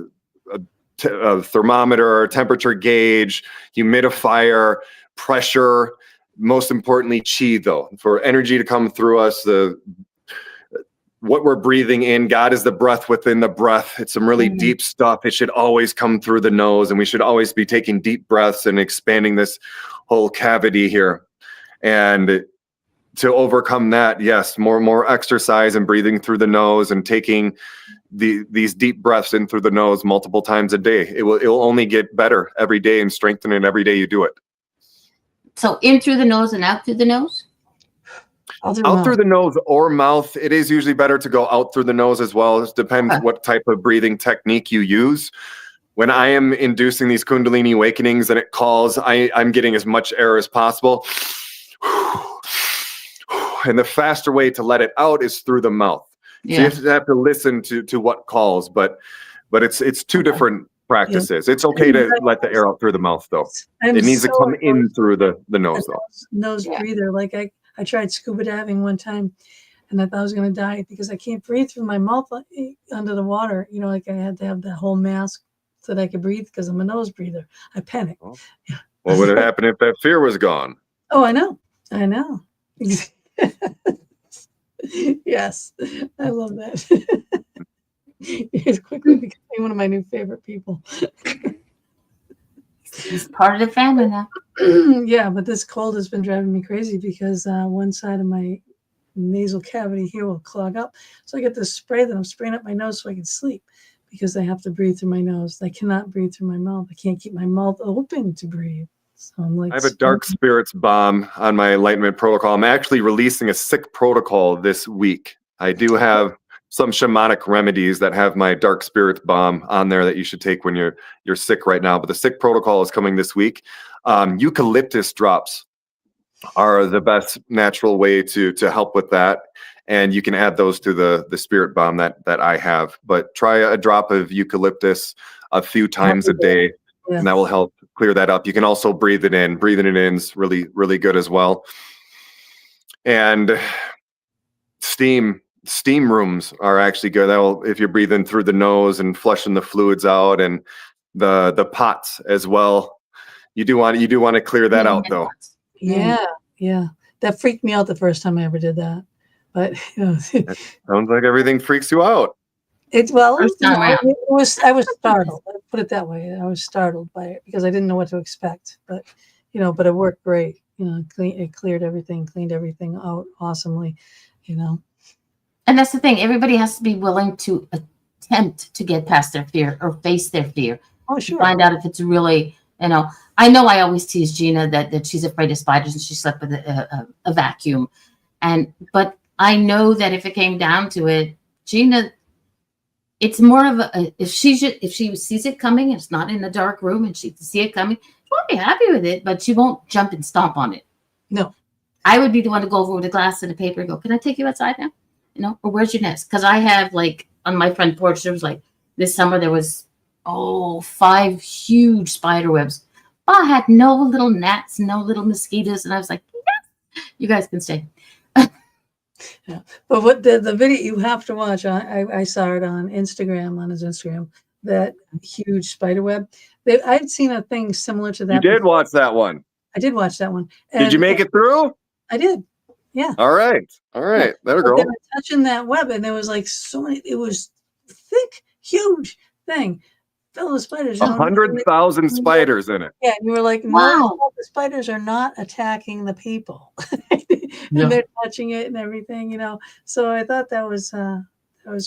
thermometer, temperature gauge, humidifier, pressure. Most importantly, chi, though, for energy to come through us. What we're breathing in, God is the breath within the breath. It's some really deep stuff. It should always come through the nose, and we should always be taking deep breaths and expanding this whole cavity here. And to overcome that, yes, more exercise and breathing through the nose and taking these deep breaths in through the nose multiple times a day. It'll only get better every day and strengthen it every day you do it. So in through the nose and out through the nose? Out through the nose or mouth. It is usually better to go out through the nose as well. It depends what type of breathing technique you use. When I am inducing these Kundalini awakenings and it calls, I'm getting as much air as possible. And the faster way to let it out is through the mouth. Yeah. So you have to listen to what calls, but it's two different practices. It's okay to let the air out through the mouth, though. It needs to come in through the nose, though. Nose breather. Like I tried scuba diving one time, and I thought I was going to die because I can't breathe through my mouth under the water. Like I had to have that whole mask so that I could breathe because I'm a nose breather. I panicked. Oh. What would have happened if that fear was gone? Oh, I know. Yes, I love that. He's quickly becoming one of my new favorite people. He's part of the family now. Yeah, but this cold has been driving me crazy because one side of my nasal cavity here will clog up. So I get this spray that I'm spraying up my nose so I can sleep because I have to breathe through my nose. I cannot breathe through my mouth. I can't keep my mouth open to breathe. So I'm like, I have a dark spirits bomb on my enlightenment protocol. I'm actually releasing a sick protocol this week. I do have some shamanic remedies that have my dark spirit bomb on there that you should take when you're sick right now. But the sick protocol is coming this week. Eucalyptus drops are the best natural way to help with that. And you can add those to the spirit bomb that I have. But try a drop of eucalyptus a few times a day, Yeah. and that will help clear that up. You can also breathe it in. Breathing it in is really, really good as well. And steam rooms are actually good. That'll, if you're breathing through the nose and flushing the fluids out, and the pots as well. You do want to clear that out though. Yeah. That freaked me out the first time I ever did that. But Sounds like everything freaks you out. I was startled. I'll put it that way. I was startled by it because I didn't know what to expect. But but it worked great. It cleared everything, cleaned everything out awesomely. And that's the thing. Everybody has to be willing to attempt to get past their fear or face their fear. Oh, sure. Find out if it's really, I know I always tease Gina that she's afraid of spiders and she slept with a vacuum. But I know that if it came down to it, Gina, it's more of if she sees it coming, it's not in a dark room and she can see it coming, she won't be happy with it, but she won't jump and stomp on it. No. I would be the one to go over with a glass and a paper and go, can I take you outside now? Or where's your nest? Because I have on my front porch, there was this summer, there was 5 huge spider webs. I had no little gnats, no little mosquitoes. And I was like, yes, you guys can stay. Yeah. But what the video you have to watch, I saw it on Instagram, on his Instagram, that huge spider web. I'd seen a thing similar to that. You did watch that one. I did watch that one. Did you make it through? I did. Yeah. All right. There we go. They were touching that web, and there was so many. It was thick, huge thing. Filled with spiders. 100,000 spiders in it. Yeah, and you were like, wow. No, the spiders are not attacking the people. And they're touching it and everything, So I thought that was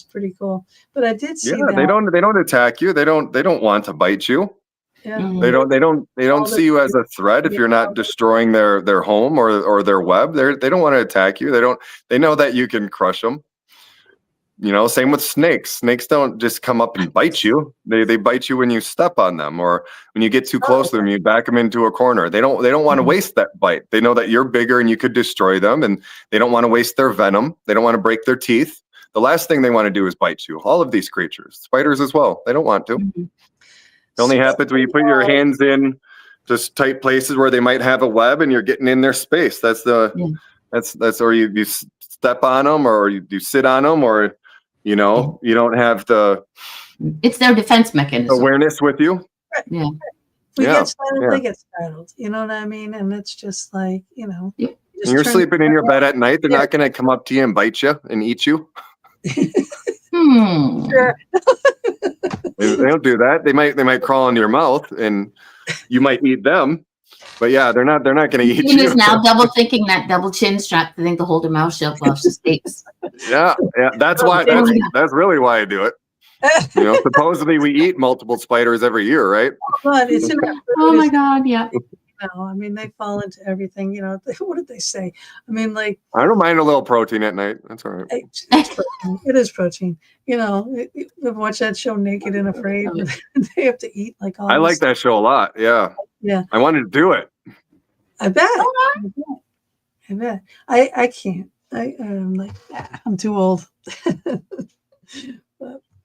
pretty cool. But I did see that. They don't attack you. They don't want to bite you. Yeah. Mm-hmm. They don't see you as a threat if you're not destroying their home or their web. They don't want to attack you. They know that you can crush them. Same with snakes. Snakes don't just come up and bite you. They bite you when you step on them, or when you get too close to them, you back them into a corner. They don't want to waste that bite. They know that you're bigger and you could destroy them, and they don't want to waste their venom. They don't want to break their teeth. The last thing they want to do is bite you. All of these creatures, spiders as well, they don't want to. Mm-hmm. It only happens when you put your hands in just tight places where they might have a web and you're getting in their space. That's or you step on them, or you sit on them, or you don't have it's their defense mechanism. Awareness with you. Yeah. We get startled, they get startled. You know what I mean? And it's just you're sleeping in your bed at night, they're not going to come up to you and bite you and eat you. Sure. They don't do that. They might crawl into your mouth and you might eat them. But yeah, they're not going to eat you. Gina's now double thinking that double chin strap to think to hold her mouth shut while she sleeps. Yeah. That's why. That's really why I do it. Supposedly we eat multiple spiders every year, right? But it's oh my God, yeah. I mean, they fall into everything. What did they say? I mean, I don't mind a little protein at night. That's all right. It is protein. We've watched that show, Naked and Afraid. They have to eat all. I like that show a lot. Yeah. Yeah. I wanted to do it. I bet. I bet. I can't. I'm too old.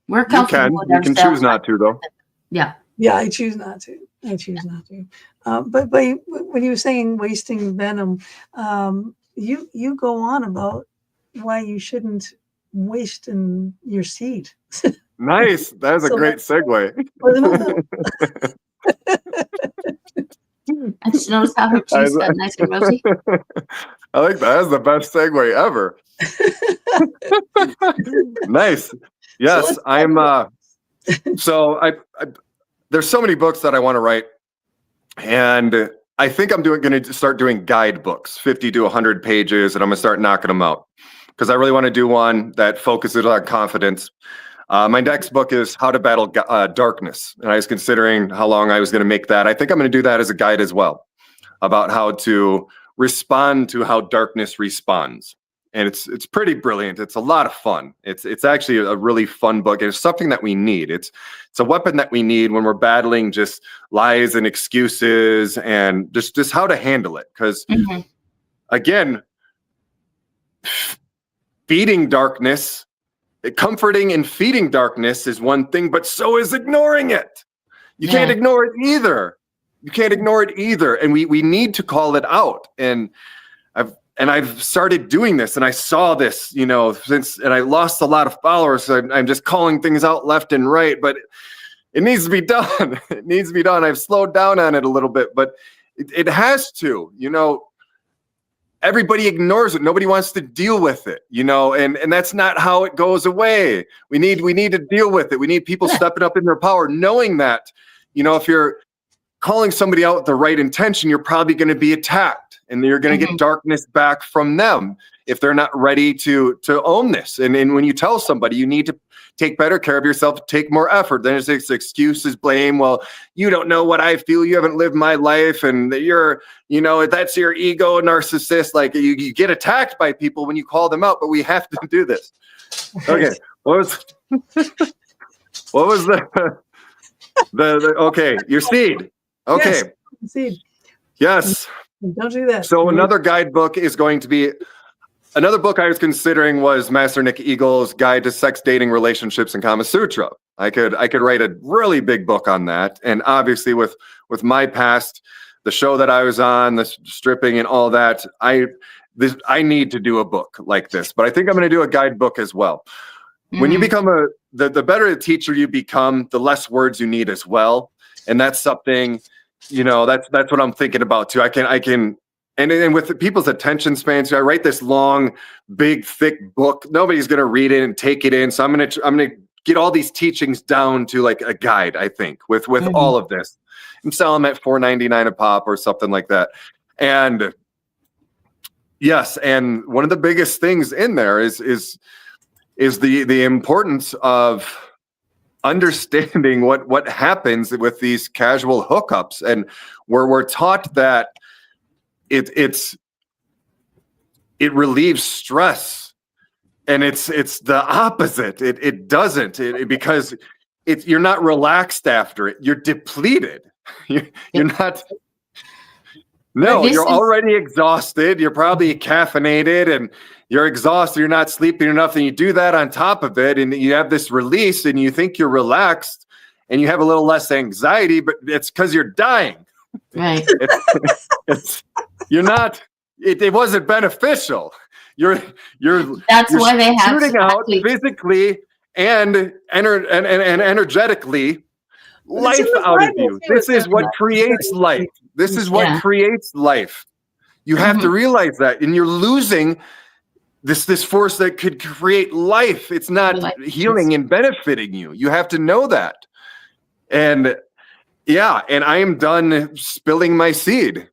We're comfortable. You can choose not to, though. Yeah. Yeah, I choose not to. But when you were saying wasting venom, you go on about why you shouldn't waste in your seed. Nice. That is a great segue. I just noticed how her cheeks got nice and rosy. I like that. That's the best segue ever. Nice. Yes, So there's so many books that I want to write, and I think I'm going to start doing guidebooks, 50 to 100 pages, and I'm going to start knocking them out because I really want to do one that focuses on confidence. My next book is How to Battle Darkness, and I was considering how long I was going to make that. I think I'm going to do that as a guide as well, about how to respond to how darkness responds. And it's pretty brilliant. It's a lot of fun. It's actually a really fun book. It's something that we need. It's a weapon that we need when we're battling just lies and excuses and just how to handle it. Because again, feeding darkness, comforting and feeding darkness is one thing, but so is ignoring it. You can't ignore it either. You can't ignore it either. And we need to call it out. And I've started doing this, and I saw this, and I lost a lot of followers. So I'm just calling things out left and right, but it needs to be done. It needs to be done. I've slowed down on it a little bit, but it has to, everybody ignores it. Nobody wants to deal with it, and that's not how it goes away. We need to deal with it. We need people stepping up in their power, knowing that, if you're calling somebody out with the right intention, you're probably going to be attacked, and you're going to get darkness back from them if they're not ready to own this. And when you tell somebody you need to take better care of yourself, take more effort, then it's excuses, blame. Well, you don't know what I feel. You haven't lived my life, and you're, that's your ego, narcissist. Like you get attacked by people when you call them out, but we have to do this. Okay. What was the okay, your seed. Okay. Yes, seed. Yes. Don't do that. So another guidebook is going to be, another book I was considering was Master Nick Eagle's Guide to Sex, Dating, Relationships, and Kama Sutra. I could write a really big book on that. And obviously with my past, the show that I was on, the stripping and all that, I need to do a book like this. But I think I'm going to do a guidebook as well. When you become the better a teacher you become, the less words you need as well. And that's something, that's what I'm thinking about too. I can, and with people's attention spans, I write this long, big, thick book. Nobody's going to read it and take it in. So I'm going to get all these teachings down to like a guide, I think, with all of this, and sell them at $4.99 a pop or something like that. And yes. And one of the biggest things in there is the importance of understanding what happens with these casual hookups, and where we're taught that it relieves stress, and it's the opposite. It doesn't, because you're not relaxed after it. You're depleted. You're not. No, you're already exhausted. You're probably caffeinated, and you're exhausted. You're not sleeping enough, and you do that on top of it, and you have this release, and you think you're relaxed, and you have a little less anxiety, but it's because you're dying. Right. You're not. It wasn't beneficial. You're. That's why they have shooting out physically and energetically life out of you. This is what creates life. This is what creates life. You have to realize that, and you're losing this force that could create life. It's not healing and benefiting you. You have to know that. And and I am done spilling my seed,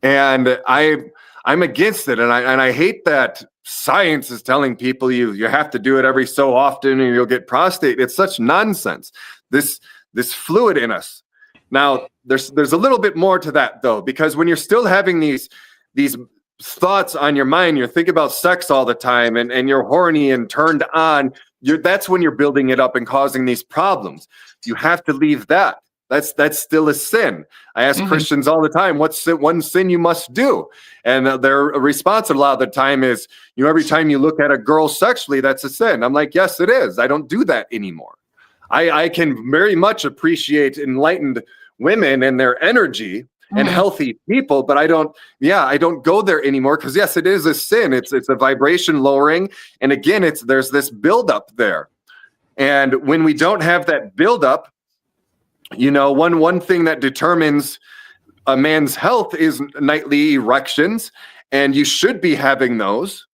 and I'm against it, and I hate that science is telling people you have to do it every so often or you'll get prostate. It's such nonsense. This fluid in us. Now, there's a little bit more to that though, because when you're still having these thoughts on your mind, you're thinking about sex all the time, and you're horny and turned on, that's when you're building it up and causing these problems. You have to leave that. That's still a sin. I ask Christians all the time, what's one sin you must do? And their response a lot of the time is, every time you look at a girl sexually, that's a sin. I'm like, yes, it is. I don't do that anymore. I can very much appreciate enlightened women and their energy and healthy people, but I don't go there anymore, because yes, it is a sin. It's a vibration lowering. And again, there's this buildup there. And when we don't have that buildup, one thing that determines a man's health is nightly erections, and you should be having those,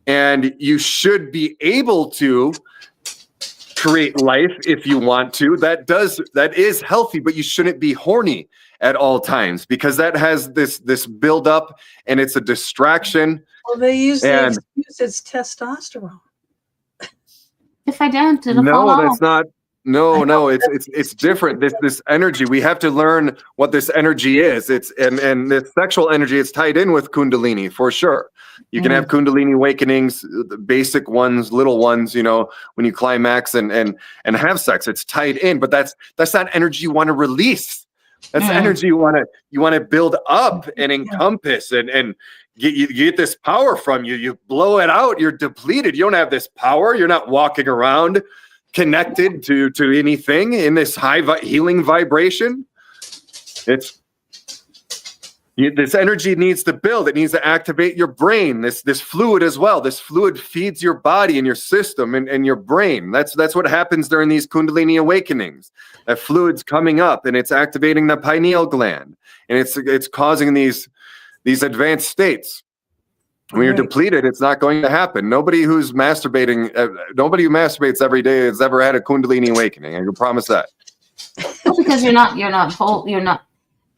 and you should be able to create life if you want to. That is healthy, but you shouldn't be horny at all times, because that has this buildup, and it's a distraction. Well, they use the excuse it's testosterone. If I don't, it'll fall No, that's off. not. No, it's different. This energy, we have to learn what this energy is. And the sexual energy, it's tied in with Kundalini for sure. You can have Kundalini awakenings, the basic ones, little ones, when you climax and have sex, it's tied in, but that's not energy you want to release. That's energy you want to build up and encompass and you get this power from you. You blow it out. You're depleted. You don't have this power. You're not walking around connected to anything in this healing vibration. This energy needs to build. It needs to activate your brain. This fluid as well. This fluid feeds your body and your system and your brain. That's what happens during these Kundalini awakenings. That fluid's coming up and it's activating the pineal gland, and it's causing these advanced states. When you're depleted, it's not going to happen. Nobody who masturbates every day has ever had a Kundalini awakening. I can promise that. Well, because you're not whole. You're not.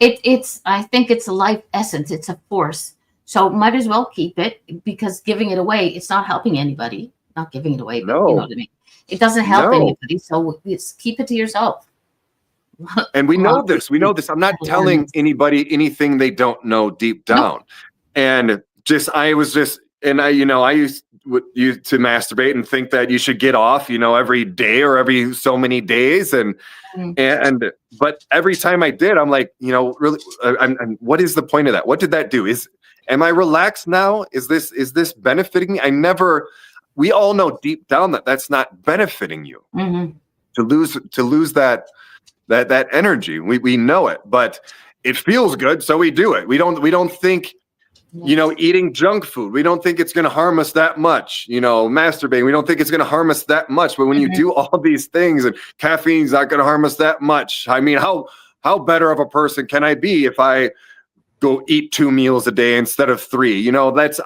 It's. I think it's a life essence. It's a force. So might as well keep it, because giving it away, it's not helping anybody. Not giving it away, but No. you know what I mean. It doesn't help No. anybody. So keep it to yourself. And we know this. We know this. I'm not telling anybody anything they don't know deep down. And I used to masturbate and think that you should get off, every day or every so many days. But every time I did, I'm like, really, what is the point of that? What did that do? Am I relaxed now? Is this benefiting me? We all know deep down that that's not benefiting you. Mm-hmm. To lose that energy. We know it, but it feels good, so we do it. We don't think, eating junk food, we don't think it's going to harm us that much. Masturbating, we don't think it's going to harm us that much. But when you do all these things, and caffeine's not going to harm us that much. I mean, how better of a person can I be if I go eat 2 meals a day instead of 3?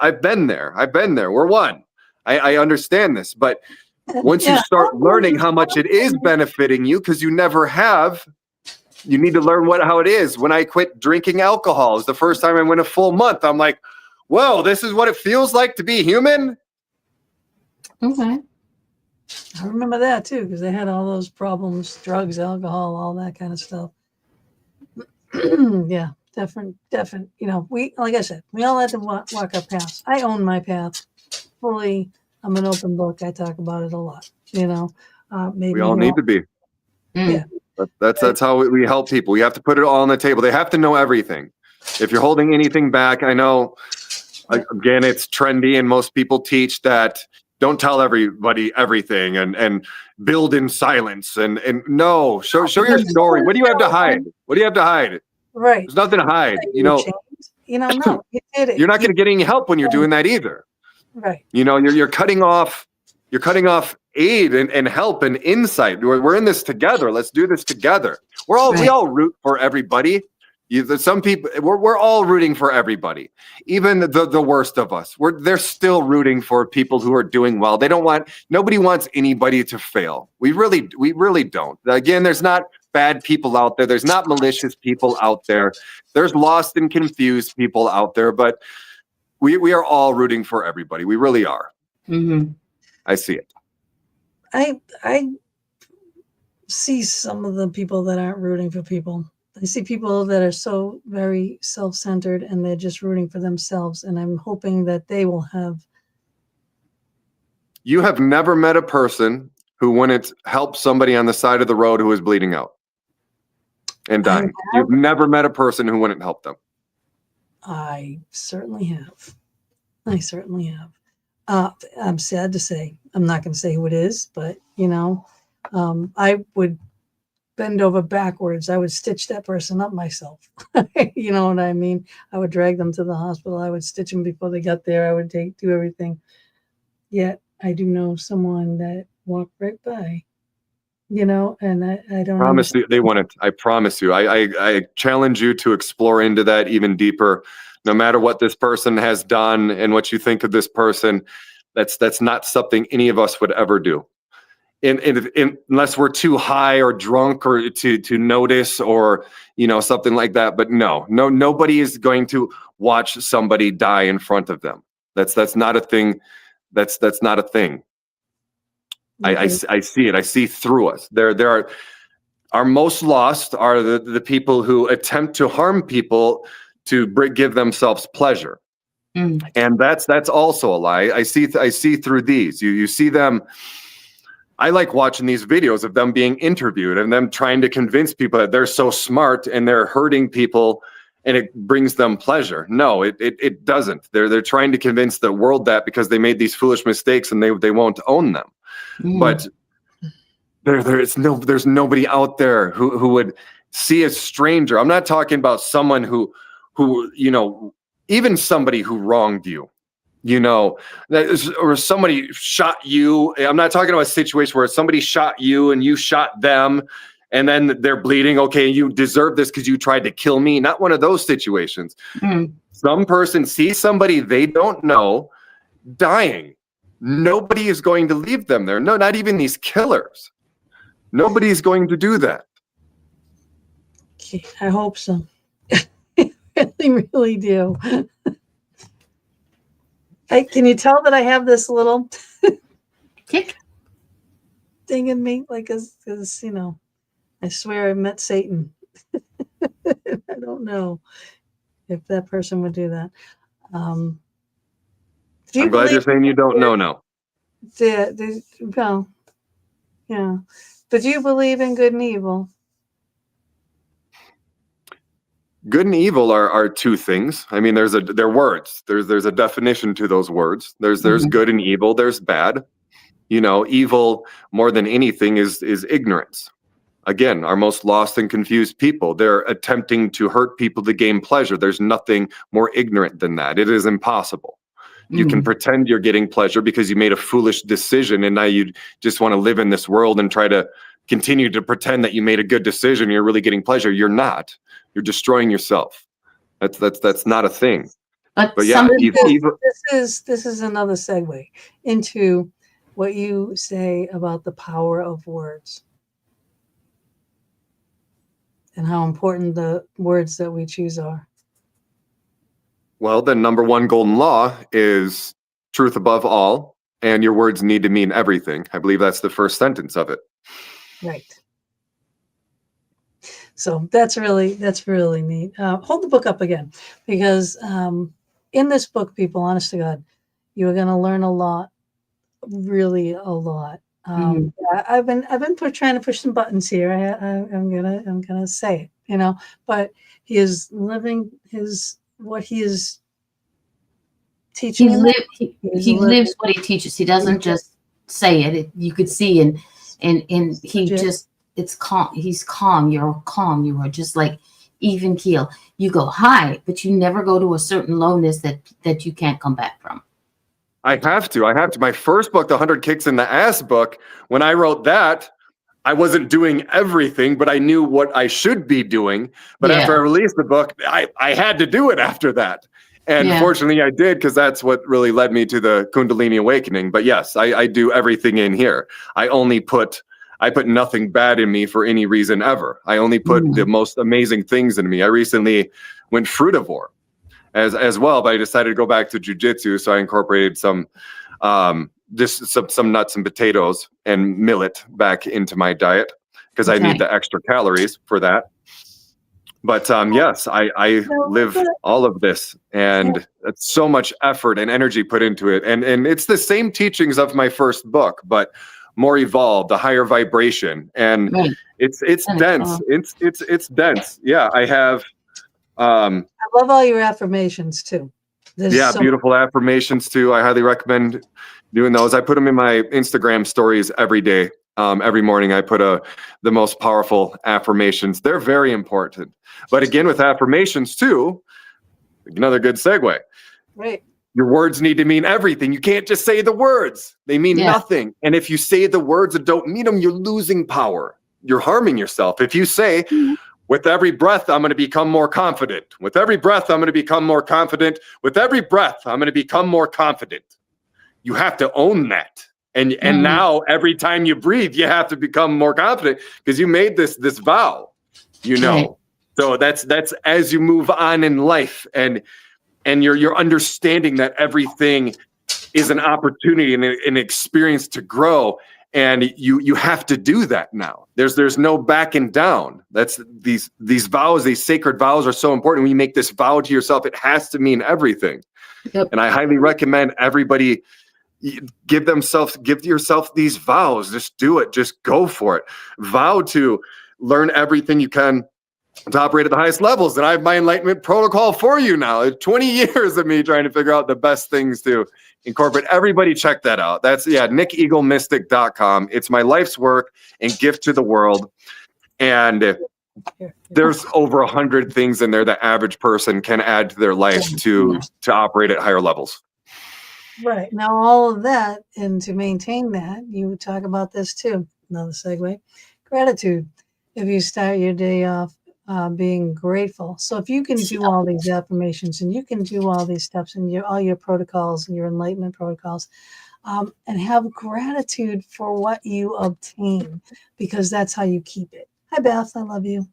I've been there. We're one. I understand this, but once you start learning how much it is benefiting you, because you never have, you need to learn how it is. When I quit drinking alcohol, it was the first time I went a full month. I'm like, whoa, this is what it feels like to be human? Okay. I remember that too, because they had all those problems, drugs, alcohol, all that kind of stuff. Yeah, different. We, like I said, we all had to walk our paths. I own my path fully. I'm an open book. I talk about it a lot, maybe We all need to be. Yeah. That's how we help people. We have to put it all on the table. They have to know everything. If you're holding anything back, I know, again, it's trendy and most people teach that don't tell everybody everything and build in silence. And no, show your story. What do you have to hide? What do you have to hide? Right. There's nothing to hide. No, you did it. You're not going to get any help when you're doing that either. Right. You're cutting off aid and help and insight. We're in this together. Let's do this together. We all root for everybody. Some people, we're all rooting for everybody, even the worst of us. They're still rooting for people who are doing well. Nobody wants anybody to fail. We really don't. Again, there's not bad people out there. There's not malicious people out there. There's lost and confused people out there, but we are all rooting for everybody. We really are. Mm-hmm. I see it. I see some of the people that aren't rooting for people. I see people that are so very self-centered and they're just rooting for themselves. And I'm hoping that they will have. You have never met a person who wouldn't help somebody on the side of the road who is bleeding out and dying. You've never met a person who wouldn't help them. I certainly have. I'm sad to say. I'm not going to say who it is, but, I would bend over backwards. I would stitch that person up myself. You know what I mean? I would drag them to the hospital. I would stitch them before they got there. I would do everything. Yet I do know someone that walked right by, and I don't promise you they wouldn't. I promise you. I challenge you to explore into that even deeper. No matter what this person has done and what you think of this person, that's not something any of us would ever do. Unless we're too high or drunk or to notice or something like that. But nobody is going to watch somebody die in front of them. That's not a thing. That's not a thing. I see it. I see through us. There are our most lost are the people who attempt to harm people to give themselves pleasure. And that's also a lie. I see through these. You see them. I like watching these videos of them being interviewed and them trying to convince people that they're so smart and they're hurting people and it brings them pleasure. No, it doesn't. They're trying to convince the world that because they made these foolish mistakes and they won't own them. But there's nobody out there who would see a stranger. I'm not talking about someone who even somebody who wronged you, or somebody shot you. I'm not talking about a situation where somebody shot you and you shot them and then they're bleeding. Okay, you deserve this because you tried to kill me. Not one of those situations. Some person sees somebody they don't know dying. Nobody is going to leave them there. No, not even these killers. Nobody's going to do that. Okay, I hope so. I really do. Can you tell that I have this little Kick. thing in me? Like, because I swear I met Satan. I don't know if that person would do that. I'm glad you're saying you don't know now. Well, yeah. But do you believe in good and evil? Good and evil are two things. I mean, they're words. There's a definition to those words. There's good and evil. There's bad. Evil more than anything is ignorance. Again, our most lost and confused people. They're attempting to hurt people to gain pleasure. There's nothing more ignorant than that. It is impossible. You can pretend you're getting pleasure because you made a foolish decision and now you just want to live in this world and try to continue to pretend that you made a good decision. You're really getting pleasure. You're not. You're destroying yourself. That's not a thing. But yeah, this is another segue into what you say about the power of words and how important the words that we choose are. Well, the number one golden law is truth above all, and your words need to mean everything. I believe that's the first sentence of it. Right. So that's really neat. Hold the book up again, because in this book, people, honest to God, you're going to learn a lot, really a lot. I've been trying to push some buttons here. I'm gonna say it, but he is living what he is teaching. He lives what he teaches. He doesn't just say it. You could see, and he just, it's calm. He's calm. You're calm. You are just like even keel. You go high, but you never go to a certain lowness that you can't come back from. I have to. My first book, The 100 Kicks in the Ass book, when I wrote that, I wasn't doing everything, but I knew what I should be doing. But after I released the book, I had to do it after that. And fortunately I did, because that's what really led me to the Kundalini awakening. But yes, I do everything in here. I put nothing bad in me for any reason ever. I only put the most amazing things in me. I recently went frutivore as well, but I decided to go back to jujitsu. So I incorporated some nuts and potatoes and millet back into my diet because I need the extra calories for that. But yes, I live all of this, and it's so much effort and energy put into it. And it's the same teachings of my first book, but more evolved, a higher vibration. And it's dense. It's dense. Yeah, I have I love all your affirmations too. Beautiful affirmations too. I highly recommend doing those. I put them in my Instagram stories every day. Every morning I put the most powerful affirmations. They're very important. But again, with affirmations too, another good segue. Right. Your words need to mean everything. You can't just say the words. They mean nothing. And if you say the words that don't mean them, you're losing power. You're harming yourself. If you say, with every breath, I'm going to become more confident. With every breath, I'm going to become more confident. With every breath, I'm going to become more confident. You have to own that. And now every time you breathe, you have to become more confident because you made this vow, So that's as you move on in life and you're understanding that everything is an opportunity and an experience to grow. And you have to do that now. There's no backing down. That's these vows, these sacred vows are so important. When you make this vow to yourself, it has to mean everything. And I highly recommend everybody give yourself these vows. Just do it. Just go for it. Vow to learn everything you can to operate at the highest levels. And I have my enlightenment protocol for you now. 20 years of me trying to figure out the best things to incorporate. Everybody check that out. That's nickeaglemystic.com. It's my life's work and gift to the world. And there's over 100 things in there that average person can add to their life to operate at higher levels. Right. Now, all of that, and to maintain that, you talk about this too. Another segue. Gratitude. If you start your day off being grateful. So if you can do all these affirmations and you can do all these steps and all your protocols and your enlightenment protocols, and have gratitude for what you obtain, because that's how you keep it. Hi, Beth. I love you.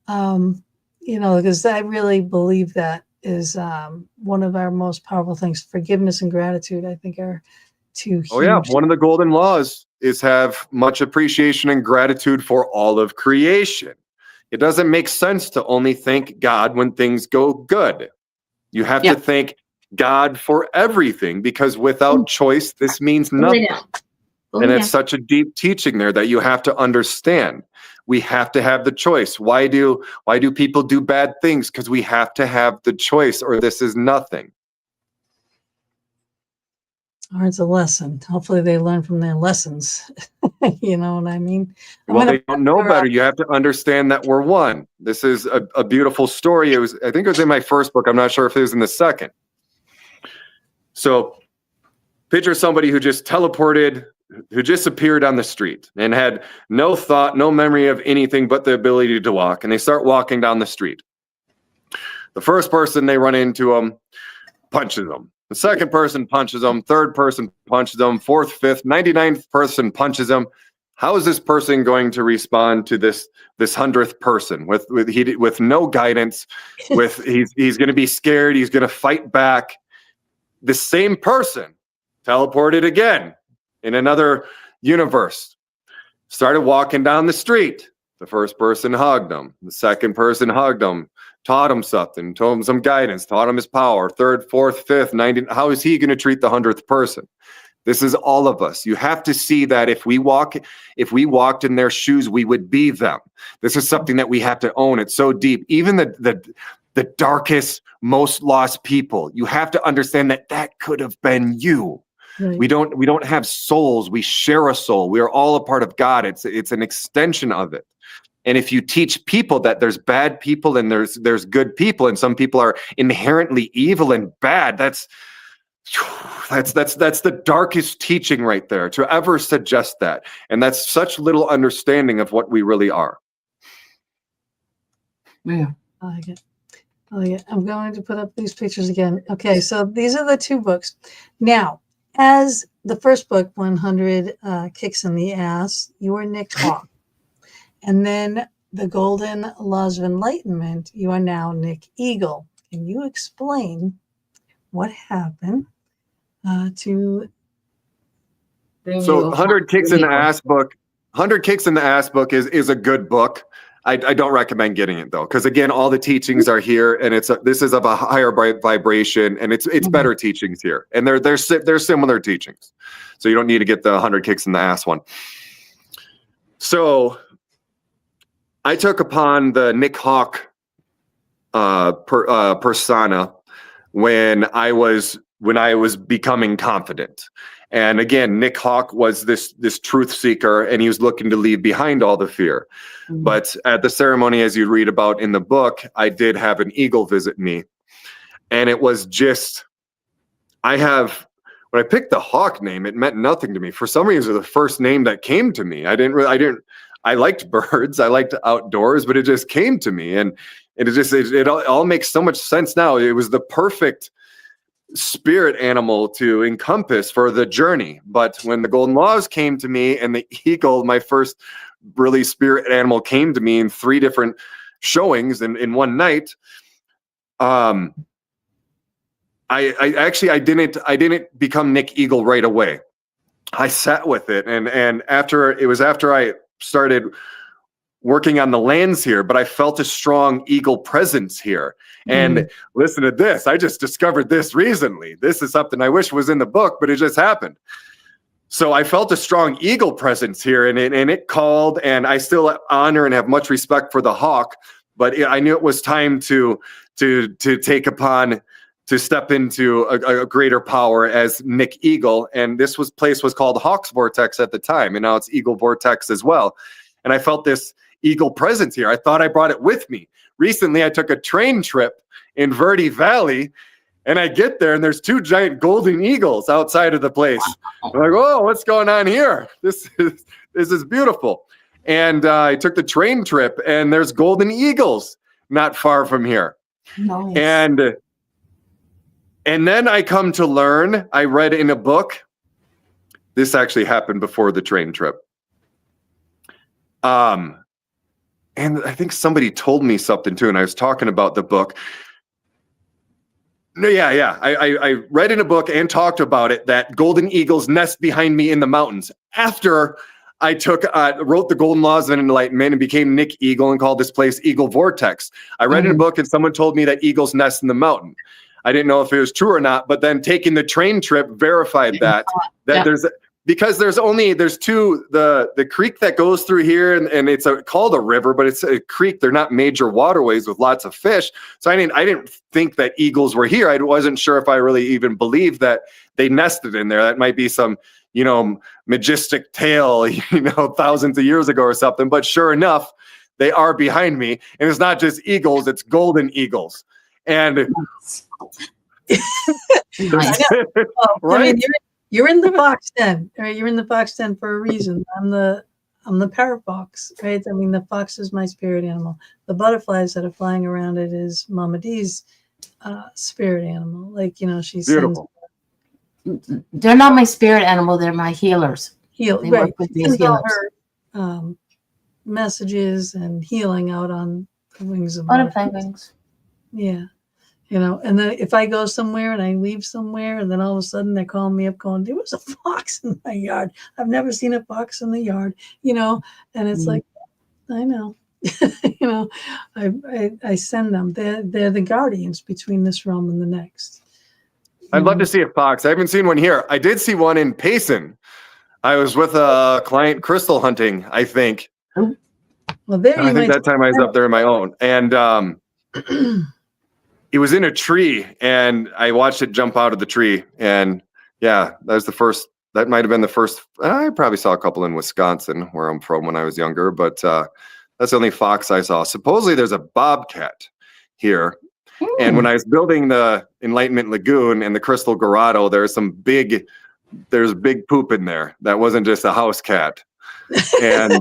Because I really believe that is one of our most powerful things. Forgiveness and gratitude, I think, are two huge. Oh, yeah. One of the golden laws is have much appreciation and gratitude for all of creation. It doesn't make sense to only thank God when things go good. You have to thank God for everything, because without choice, this means nothing. And it's such a deep teaching there that you have to understand. We have to have the choice. Why do people do bad things? Because we have to have the choice, or this is nothing. Or it's a lesson. Hopefully they learn from their lessons. You know what I mean? Well, they don't know better. You have to understand that we're one. This is a beautiful story. I think it was in my first book. I'm not sure if it was in the second. So picture somebody who just teleported, who just appeared on the street and had no thought, no memory of anything but the ability to walk. And they start walking down the street. The first person they run into them punches them. The second person punches them. Third person punches them. Fourth, fifth, 99th person punches them. How is this person going to respond to this 100th person with no guidance? He's going to be scared. He's going to fight back. The same person teleported again in another universe. Started walking down the street. The first person hugged him. The second person hugged him. Taught him something, told him some guidance, taught him his power. Third, fourth, fifth, 90. How is he going to treat the 100th person? This is all of us. You have to see that if we walked in their shoes, we would be them. This is something that we have to own. It's so deep. Even the darkest, most lost people, you have to understand that could have been you. Right. We don't have souls. We share a soul. We are all a part of God. It's an extension of it. And if you teach people that there's bad people and there's good people, and some people are inherently evil and bad, that's the darkest teaching right there, to ever suggest that. And that's such little understanding of what we really are. Yeah, I like it. I'm going to put up these pictures again. Okay, so these are the two books. Now, as the first book, 100 Kicks in the Ass, you are Nick Hawk. And then the Golden Laws of Enlightenment, you are now Nick Eagle. Can you explain what happened to... So 100 Kicks in the Ass book, 100 Kicks in the Ass book is a good book. I don't recommend getting it though, because again, all the teachings are here, and this is of a higher vibration, and it's better teachings here, and they're similar teachings. So you don't need to get the 100 Kicks in the Ass one. So I took upon the Nick Hawk persona when I was becoming confident. And again, Nick Hawk was this truth seeker, and he was looking to leave behind all the fear. Mm-hmm. But at the ceremony, as you read about in the book, I did have an eagle visit me. And it was just, when I picked the Hawk name, it meant nothing to me. For some reason, the first name that came to me, I liked birds, I liked outdoors, but it just came to me. And it all makes so much sense now. It was the perfect spirit animal to encompass for the journey. But when the Golden Laws came to me, and the eagle, my first really spirit animal, came to me in 3 different showings in one night, I didn't become Nick Eagle right away. I sat with it, and after I started working on the lands here, but I felt a strong eagle presence here. And listen to this. I just discovered this recently. This is something I wish was in the book, but it just happened. So I felt a strong eagle presence here, and it called, and I still honor and have much respect for the hawk, but I knew it was time to take upon, to step into a greater power as Nick Eagle. And this place was called Hawk's Vortex at the time, and now it's Eagle Vortex as well. And I felt this eagle presence here. I thought I brought it with me. Recently, I took a train trip in Verde Valley, and I get there, and there's 2 giant golden eagles outside of the place. I'm like, oh, what's going on here? This is beautiful. And I took the train trip, and there's golden eagles not far from here. Nice. And then I come to learn, I read in a book, this actually happened before the train trip. And I think somebody told me something too, and I was talking about the book. No, yeah. I read in a book and talked about it that golden eagles nest behind me in the mountains. After I wrote the Golden Laws of Enlightenment and became Nick Eagle and called this place Eagle Vortex. I read in a book and someone told me that eagles nest in the mountain. I didn't know if it was true or not, but then taking the train trip verified that there's the creek that goes through here, and it's called a river, but it's a creek. They're not major waterways with lots of fish. So I didn't think that eagles were here. I wasn't sure if I really even believed that they nested in there. That might be some, majestic tale, thousands of years ago or something. But sure enough, they are behind me, and it's not just eagles; it's golden eagles. And right? You're in the fox den, right? You're in the fox den for a reason. I'm the parrot fox, right? I mean, the fox is my spirit animal. The butterflies that are flying around it is Mama D's spirit animal. Like, she sends. They're not my spirit animal. They're my healers. They right. work with these healers. Her messages and healing out on the wings of Butterfly wings. Yeah. And then if I go somewhere and I leave somewhere, and then all of a sudden they're calling me up going, there was a fox in my yard. I've never seen a fox in the yard, and it's like, I know, I send them. They're the guardians between this realm and the next. I'd love to see a fox. I haven't seen one here. I did see one in Payson. I was with a client crystal hunting, I think. Well, there and I think that time I was up there on my own. And it was in a tree, and I watched it jump out of the tree. And yeah, that might have been the first. I probably saw a couple in Wisconsin, where I'm from, when I was younger, but that's the only fox I saw. Supposedly there's a bobcat here. And when I was building the Enlightenment Lagoon and the Crystal Grotto, there's big poop in there. That wasn't just a house cat. And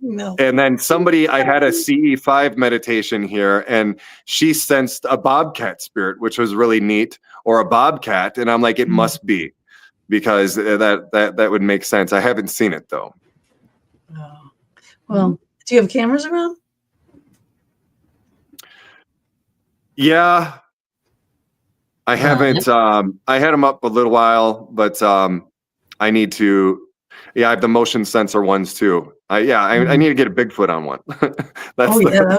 no. And then I had a CE5 meditation here, and she sensed a bobcat spirit, which was really neat, or a bobcat. And I'm like, it must be, because that would make sense. I haven't seen it though. Oh. Well, do you have cameras around? Yeah, I haven't. I had them up a little while, but I need to. Yeah, I have the motion sensor ones too. I need to get a Bigfoot on one. That'd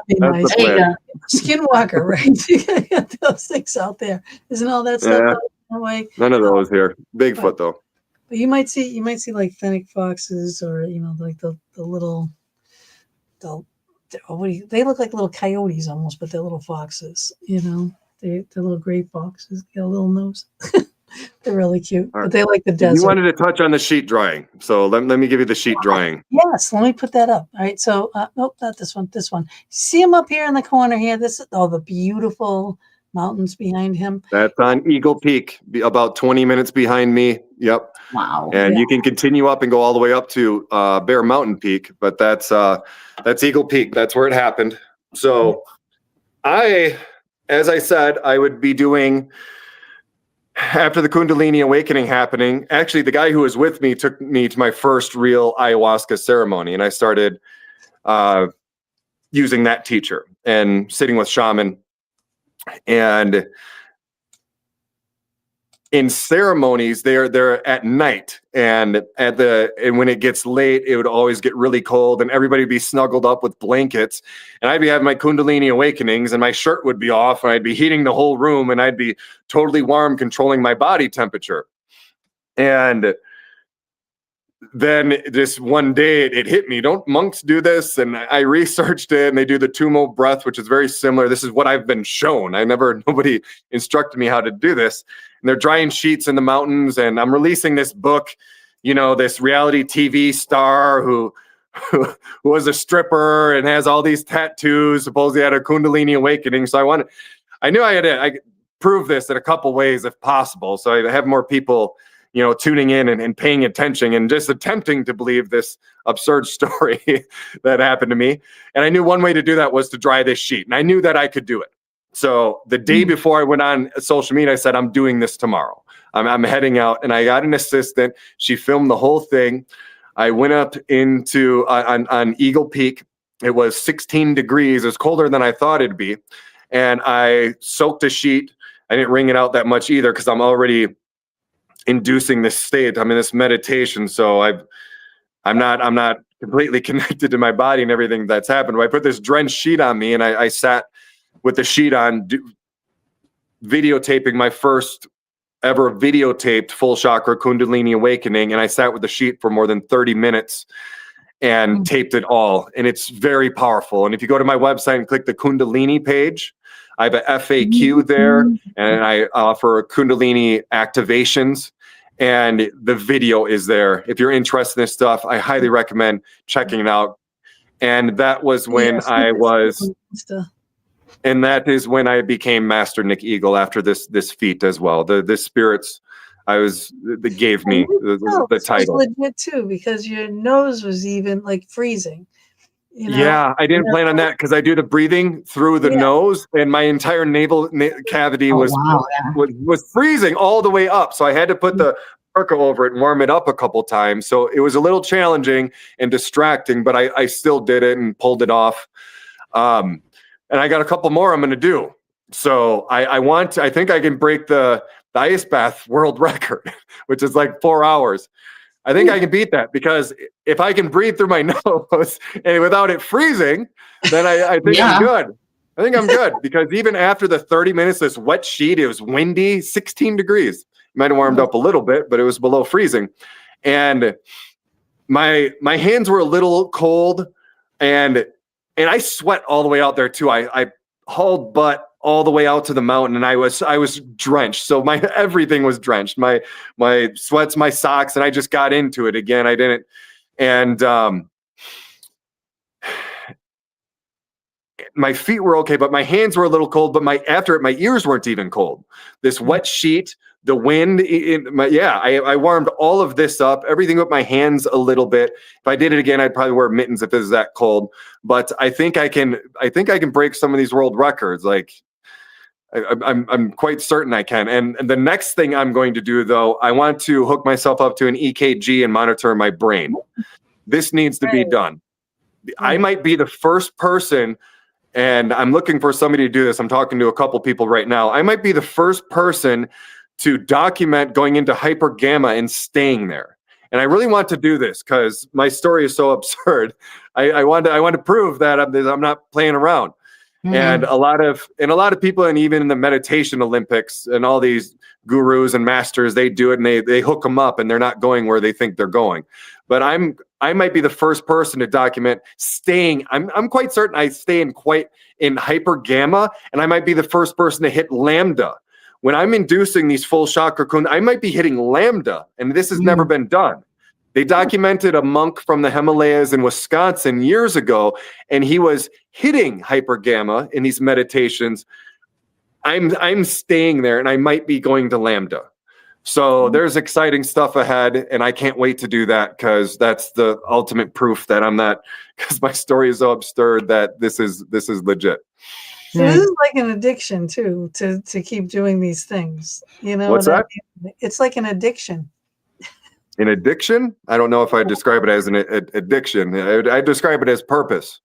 be nice. The plan. Skinwalker, right? You got those things out there. Isn't all that stuff out that way? None of those here. Bigfoot though. But you might see like fennec foxes, or like the little. They look like little coyotes almost, but they're little foxes. They're little gray foxes. Got a little nose. They're really cute, but they like the desert. You wanted to touch on the sheet drawing, so let me give you the sheet drawing. Yes, let me put that up. All right, so nope, not this one. This one. See him up here in the corner here. This is the beautiful mountains behind him. That's on Eagle Peak, about 20 minutes behind me. Yep. Wow. And you can continue up and go all the way up to Bear Mountain Peak, but that's Eagle Peak. That's where it happened. So as I said, I would be doing, after the Kundalini awakening happening, actually the guy who was with me took me to my first real ayahuasca ceremony, and I started using that teacher and sitting with shaman. And in ceremonies, they're at night, and when it gets late, it would always get really cold, and everybody would be snuggled up with blankets, and I'd be having my Kundalini awakenings, and my shirt would be off, and I'd be heating the whole room, and I'd be totally warm, controlling my body temperature. And then this one day it hit me. Don't monks do this? And I researched it, and they do the Tumo breath, which is very similar. This is what I've been shown. Nobody instructed me how to do this. And they're drying sheets in the mountains, and I'm releasing this book, this reality TV star who was a stripper and has all these tattoos, supposedly had a Kundalini awakening. So I knew I could prove this in a couple ways if possible. So I have more people, tuning in and paying attention and just attempting to believe this absurd story that happened to me. And I knew one way to do that was to dry this sheet. And I knew that I could do it. So the day before I went on social media, I said, I'm doing this tomorrow. I'm heading out, and I got an assistant. She filmed the whole thing. I went up into on Eagle Peak. It was 16 degrees. It was colder than I thought it'd be. And I soaked a sheet. I didn't wring it out that much either because I'm already inducing this state. I'm in this meditation. So I'm not completely connected to my body and everything that's happened. But I put this drenched sheet on me, and I sat with the sheet on, videotaping my first ever videotaped full chakra Kundalini awakening. And I sat with the sheet for more than 30 minutes and taped it all. And it's very powerful. And if you go to my website and click the Kundalini page, I have a FAQ there, and I offer Kundalini activations, and the video is there. If you're interested in this stuff, I highly recommend checking it out. And that was when and that is when I became Master Nick Eagle after this feat as well. The spirits that gave me the title. It was legit too, because your nose was even like freezing. Yeah, I didn't plan on that because I do the breathing through the nose, and my entire navel cavity was freezing all the way up. So I had to put the parka over it and warm it up a couple times. So it was a little challenging and distracting, but I still did it and pulled it off. And I got a couple more I'm going to do. So I think I can break the ice bath world record, which is like 4 hours. I think I can beat that, because if I can breathe through my nose and without it freezing, then I think I'm good. I think I'm good, because even after the 30 minutes, this wet sheet, it was windy, 16 degrees. It might have warmed up a little bit, but it was below freezing. And my hands were a little cold, and I sweat all the way out there too. I hauled butt all the way out to the mountain, and I was drenched. So my everything was drenched. My sweats, my socks, and I just got into it again. I didn't, and my feet were okay, but my hands were a little cold. But after it, my ears weren't even cold. This wet sheet, the wind, I warmed all of this up, everything with my hands a little bit. If I did it again, I'd probably wear mittens if it was that cold. But I think I can break some of these world records. Like I'm quite certain I can. And the next thing I'm going to do, though, I want to hook myself up to an EKG and monitor my brain. This needs to be done. I might be the first person, and I'm looking for somebody to do this. I'm talking to a couple people right now. I might be the first person to document going into hyper gamma and staying there. And I really want to do this because my story is so absurd. I want to prove that I'm not playing around. And a lot of people, and even in the meditation Olympics and all these gurus and masters, they do it and they hook them up, and they're not going where they think they're going. But I might be the first person to document staying. I'm quite certain I stay in hyper gamma, and I might be the first person to hit lambda. When I'm inducing these full chakra kund, I might be hitting lambda, and this has never been done. They documented a monk from the Himalayas in Wisconsin years ago, and he was hitting hyper gamma in these meditations. I'm staying there, and I might be going to lambda. So there's exciting stuff ahead, and I can't wait to do that, because that's the ultimate proof that I'm not, because my story is so absurd that this is legit. So this is like an addiction too, to keep doing these things. You know, what's that? It's like an addiction. An addiction? I don't know if I describe it as an addiction. I describe it as purpose.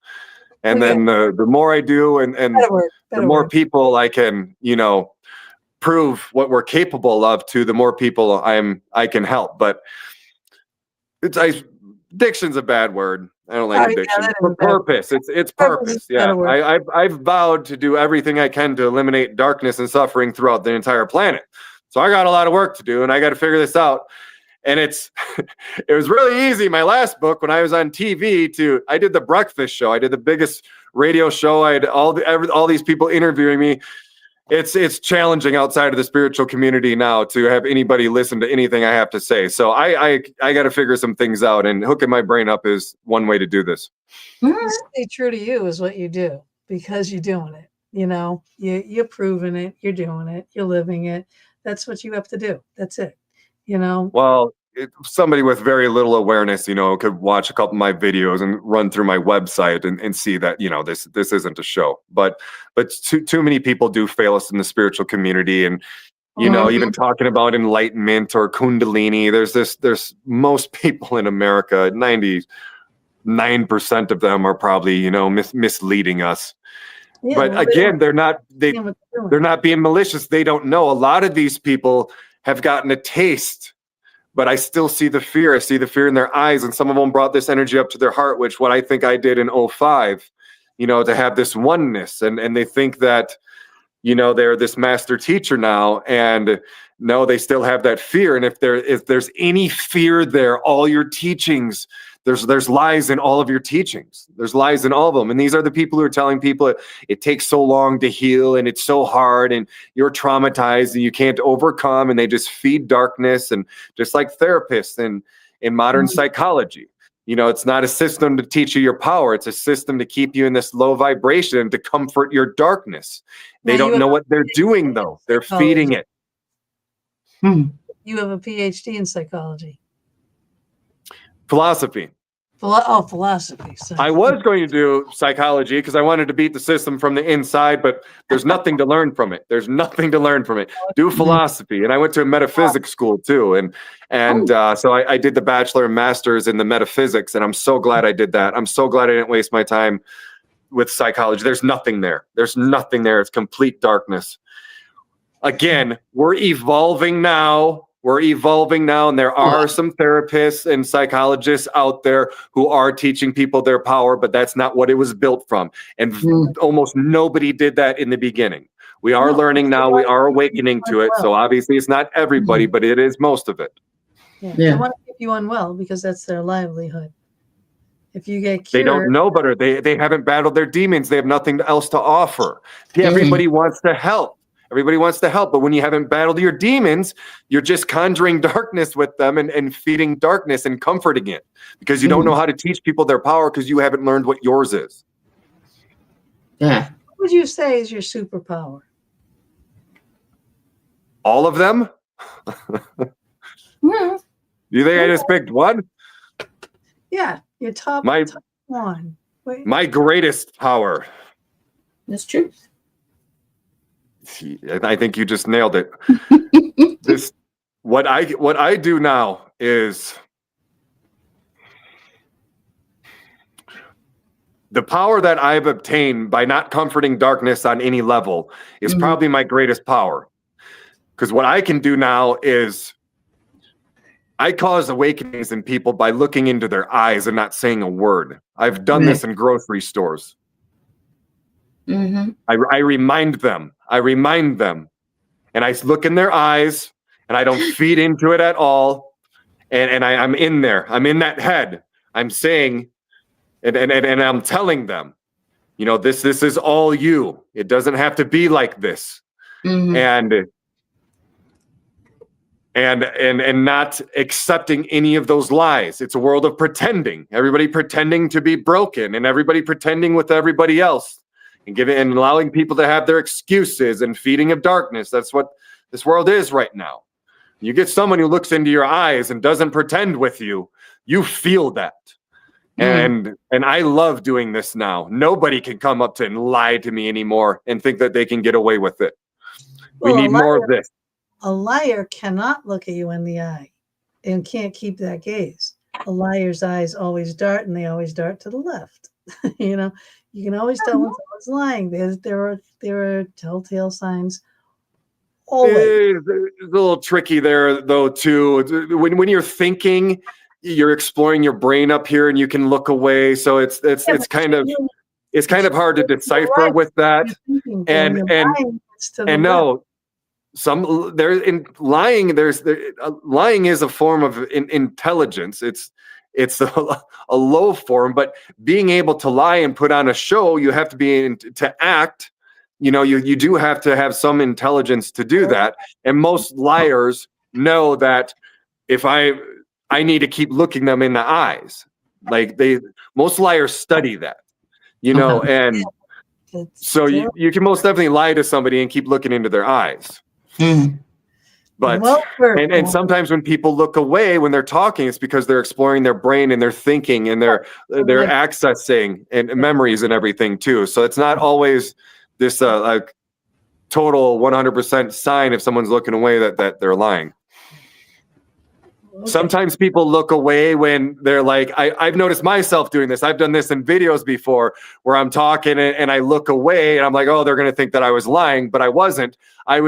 And then the more I do, and the more people I can, prove what we're capable of to, the more people I can help. But addiction's a bad word. I don't like addiction. For purpose. It's purpose. Yeah. I've vowed to do everything I can to eliminate darkness and suffering throughout the entire planet. So I got a lot of work to do, and I got to figure this out. And it was really easy. My last book, when I was on TV, I did the breakfast show. I did the biggest radio show. I had all these people interviewing me. It's challenging outside of the spiritual community now to have anybody listen to anything I have to say. So I got to figure some things out, and hooking my brain up is one way to do this. Stay true to you is what you do, because you're doing it. You know, you're proving it. You're doing it. You're living it. That's what you have to do. That's it. You know. Well, somebody with very little awareness, could watch a couple of my videos and run through my website and see that, this isn't a show. But too many people do fail us in the spiritual community. And, even talking about enlightenment or Kundalini, there's most people in America, 99% of them are probably, misleading us. Yeah, but again, they're not being malicious. They don't know. A lot of these people have gotten a taste. But I still see the fear. I see the fear in their eyes. And some of them brought this energy up to their heart, which what I think I did in 2005, to have this oneness. And they think that, they're this master teacher now. And no, they still have that fear. And if there's any fear there, all your teachings, there's lies in all of your teachings. There's lies in all of them. And these are the people who are telling people it takes so long to heal and it's so hard and you're traumatized and you can't overcome, and they just feed darkness. And just like therapists in modern psychology, it's not a system to teach you your power. It's a system to keep you in this low vibration to comfort your darkness. They don't know what they're doing though. They're feeding it. You have a PhD in psychology. Philosophy. Philosophy. Sorry. I was going to do psychology because I wanted to beat the system from the inside, but there's nothing to learn from it. Do philosophy. And I went to a metaphysics school too. So I did the bachelor and master's in the metaphysics, and I'm so glad I did that. I'm so glad I didn't waste my time with psychology. There's nothing there. It's complete darkness. Again, we're evolving now. And there are some therapists and psychologists out there who are teaching people their power, but that's not what it was built from. And almost nobody did that in the beginning. We are learning now. We are awakening to it. So obviously it's not everybody, but it is most of it. Yeah. They want to keep you unwell because that's their livelihood. If you get cured, they don't know better. They haven't battled their demons. They have nothing else to offer. Everybody wants to help. But when you haven't battled your demons, you're just conjuring darkness with them and feeding darkness and comforting it because you don't know how to teach people their power because you haven't learned what yours is. Yeah. What would you say is your superpower? All of them? You think I just picked one? Yeah, your top one. Wait. My greatest power. That's true. I think you just nailed it. What I do now is the power that I've obtained by not comforting darkness on any level is probably my greatest power. Because what I can do now is I cause awakenings in people by looking into their eyes and not saying a word. I've done this in grocery stores. I remind them, and I look in their eyes, and I don't feed into it at all. And I'm in there. I'm in that head. I'm saying, and I'm telling them, this is all you. It doesn't have to be like this. And not accepting any of those lies. It's a world of pretending. Everybody pretending to be broken, and everybody pretending with everybody else. And allowing people to have their excuses and feeding of darkness. That's what this world is right now. You get someone who looks into your eyes and doesn't pretend with you, you feel that. And I love doing this now. Nobody can come up to and lie to me anymore and think that they can get away with it. We need more of this. A liar cannot look at you in the eye and can't keep that gaze. A liar's eyes always dart, and they always dart to the left. You can always tell when someone's lying. There are telltale signs. Always. It's a little tricky there, though, too. When you're thinking, you're exploring your brain up here, and you can look away. So it's kind of hard to decipher with that. And no, some there in lying. Lying is a form of intelligence. It's a low form, but being able to lie and put on a show, you have to be to act. You do have to have some intelligence to do that. And most liars know that if I need to keep looking them in the eyes. Like most liars study that, and so you can most definitely lie to somebody and keep looking into their eyes. But and sometimes when people look away when they're talking, it's because they're exploring their brain and they're thinking and they're accessing and memories and everything too. So it's not always this like total 100% sign if someone's looking away that they're lying. Okay. Sometimes people look away when they're like, I've noticed myself doing this. I've done this in videos before where I'm talking and I look away and I'm like, oh, they're going to think that I was lying, but I wasn't. I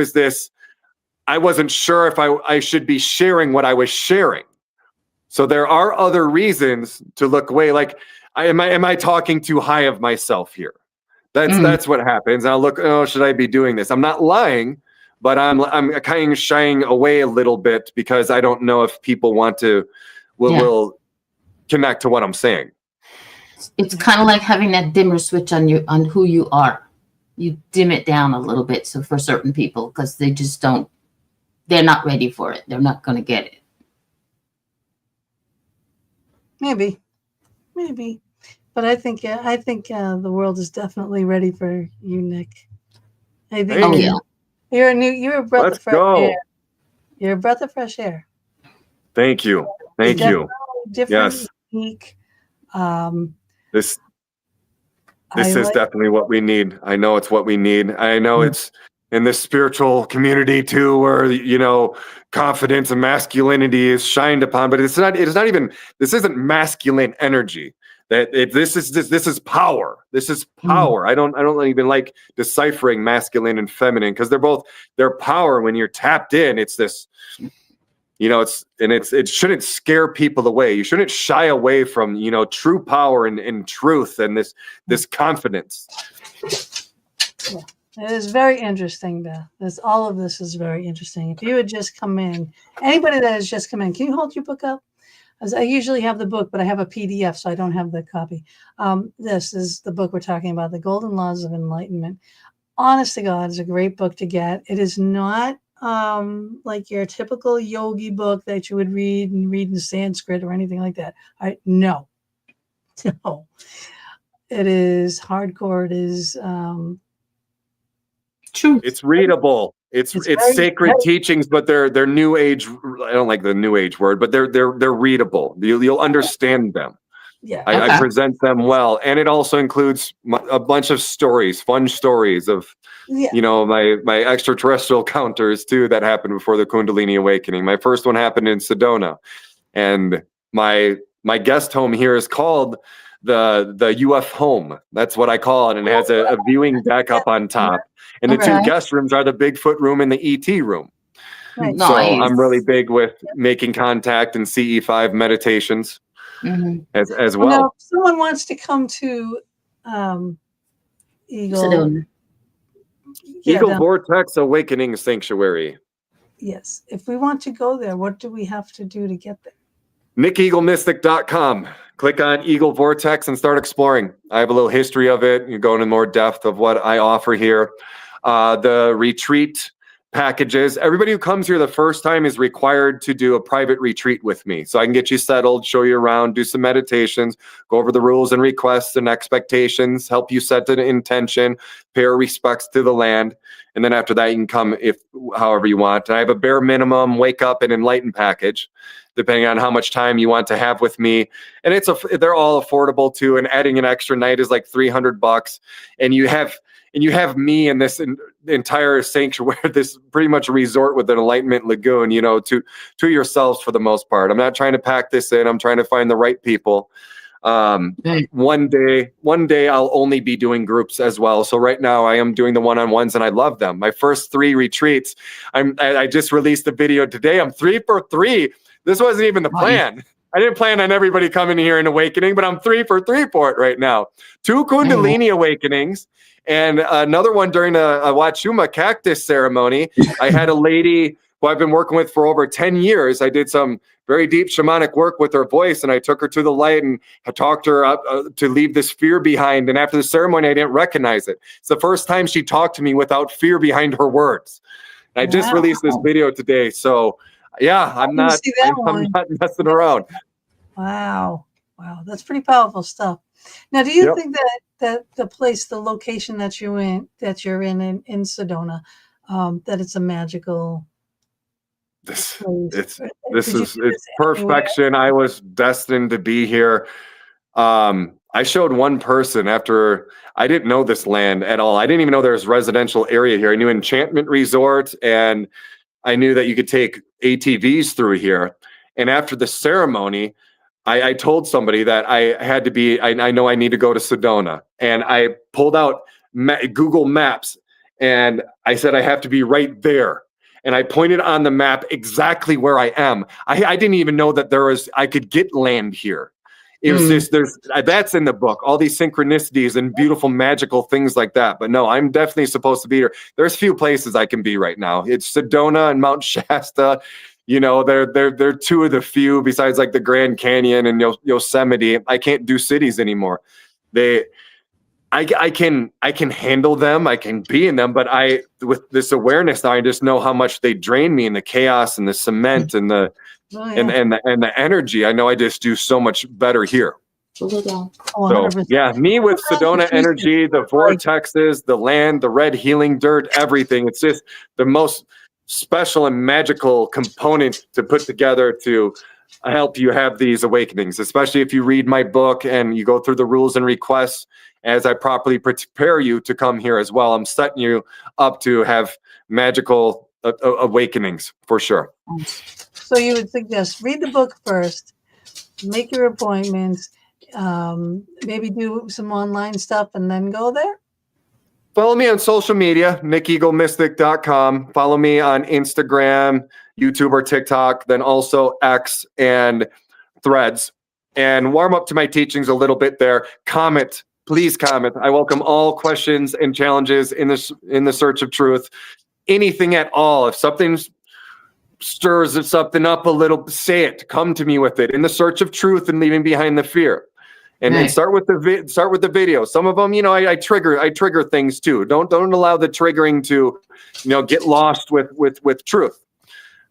wasn't sure if I should be sharing what I was sharing. So there are other reasons to look away. Like, am I talking too high of myself here? That's what happens. And I'll look, oh, should I be doing this? I'm not lying, but I'm kind of shying away a little bit because I don't know if people will connect to what I'm saying. It's kind of like having that dimmer switch on who you are. You dim it down a little bit. So for certain people, because they just don't. They're not ready for it. They're not going to get it. Maybe. But I think the world is definitely ready for you, Nick. I think you're a breath of fresh air. You're a breath of fresh air. Thank you. Thank you. Different, unique. This is definitely what we need. I know it's what we need. I know it's in this spiritual community too, where confidence and masculinity is shined upon, but it's not. It is not even. This isn't masculine energy. This is power. This is power. I don't even like deciphering masculine and feminine because they're power. When you're tapped in, it's this. It shouldn't scare people away. You shouldn't shy away from true power and truth and this confidence. Yeah. It is very interesting, Beth. All of this is very interesting. If you had just come in, anybody that has just come in, can you hold your book up? As I usually have the book, but I have a PDF, so I don't have the copy. This is the book we're talking about, The Golden Laws of Enlightenment. Honest to God, it's a great book to get. It is not like your typical yogi book that you would read in Sanskrit or anything like that. No. It is hardcore. It is true. It's readable. It's sacred teachings, but they're new age. I don't like the new age word, but they're readable. You'll understand them. Yeah, I present them well, and it also includes a bunch of stories, fun stories of my extraterrestrial encounters too that happened before the Kundalini awakening. My first one happened in Sedona, and my guest home here is called the UF home. That's what I call it, and it has a viewing deck up on top. And the two guest rooms are the Bigfoot room and the ET room. Right. So I'm really big with making contact and CE5 meditations as well. Now, if someone wants to come to Eagle Vortex Awakening Sanctuary. Yes. If we want to go there, what do we have to do to get there? NickEagleMystic.com. Click on Eagle Vortex and start exploring. I have a little history of it. You go into more depth of what I offer here. The retreat packages. Everybody who comes here the first time is required to do a private retreat with me. So I can get you settled, show you around, do some meditations, go over the rules and requests and expectations, help you set an intention, pay our respects to the land. And then after that, you can come however you want. And I have a bare minimum wake up and enlighten package, depending on how much time you want to have with me. And they're all affordable too. And adding an extra night is like $300. And you have me in this entire sanctuary, this pretty much a resort with an enlightenment lagoon, to yourselves for the most part. I'm not trying to pack this in. I'm trying to find the right people. One day I'll only be doing groups as well. So right now I am doing the one-on-ones and I love them. My first 3 retreats, I just released the video today. I'm 3 for 3. This wasn't even the plan. I didn't plan on everybody coming here and awakening, but I'm 3 for 3 for it right now. 2 Kundalini awakenings, and another one during a Wachuma cactus ceremony. I had a lady who I've been working with for over 10 years. I did some very deep shamanic work with her voice, and I took her to the light and I talked her up to leave this fear behind. And after the ceremony, I didn't recognize it. It's the first time she talked to me without fear behind her words. And I just released this video today. So yeah, I'm not messing around. Wow. That's pretty powerful stuff. Now, do you think that the location that you're in Sedona, that it's a magical place? It's perfection. I was destined to be here. I showed one person after I didn't know this land at all. I didn't even know there was residential area here. I knew Enchantment Resort, and I knew that you could take ATVs through here. And after the ceremony, I told somebody that I had to be, I know I need to go to Sedona. And I pulled out Google Maps and I said, I have to be right there. And I pointed on the map exactly where I am. I didn't even know that I could get land here. It was just, that's in the book, all these synchronicities and beautiful magical things like that. But no, I'm definitely supposed to be here. There's few places I can be right now. It's Sedona and Mount Shasta. You know, they're 2 of the few besides like the Grand Canyon and Yosemite. I can't do cities anymore. I can handle them. I can be in them, but with this awareness now, I just know how much they drain me in the chaos and the cement and the and the energy. I know I just do so much better here. So yeah, me with Sedona energy, the vortexes, the land, the red healing dirt, everything. It's just the most special and magical component to put together to help you have these awakenings, especially if you read my book and you go through the rules and requests as I properly prepare you to come here as well. I'm setting you up to have magical awakenings for sure. So you would suggest read the book first, make your appointments, maybe do some online stuff and then go there? Follow me on social media, NickEagleMystic.com. Follow me on Instagram, YouTube or TikTok, then also X and Threads. And warm up to my teachings a little bit there. Comment, please comment. I welcome all questions and challenges in the search of truth. Anything at all. If something stirs something up a little, say it. Come to me with it. In the search of truth and leaving behind the fear. And start with the video. Some of them, I trigger things too. Don't allow the triggering to, get lost with truth.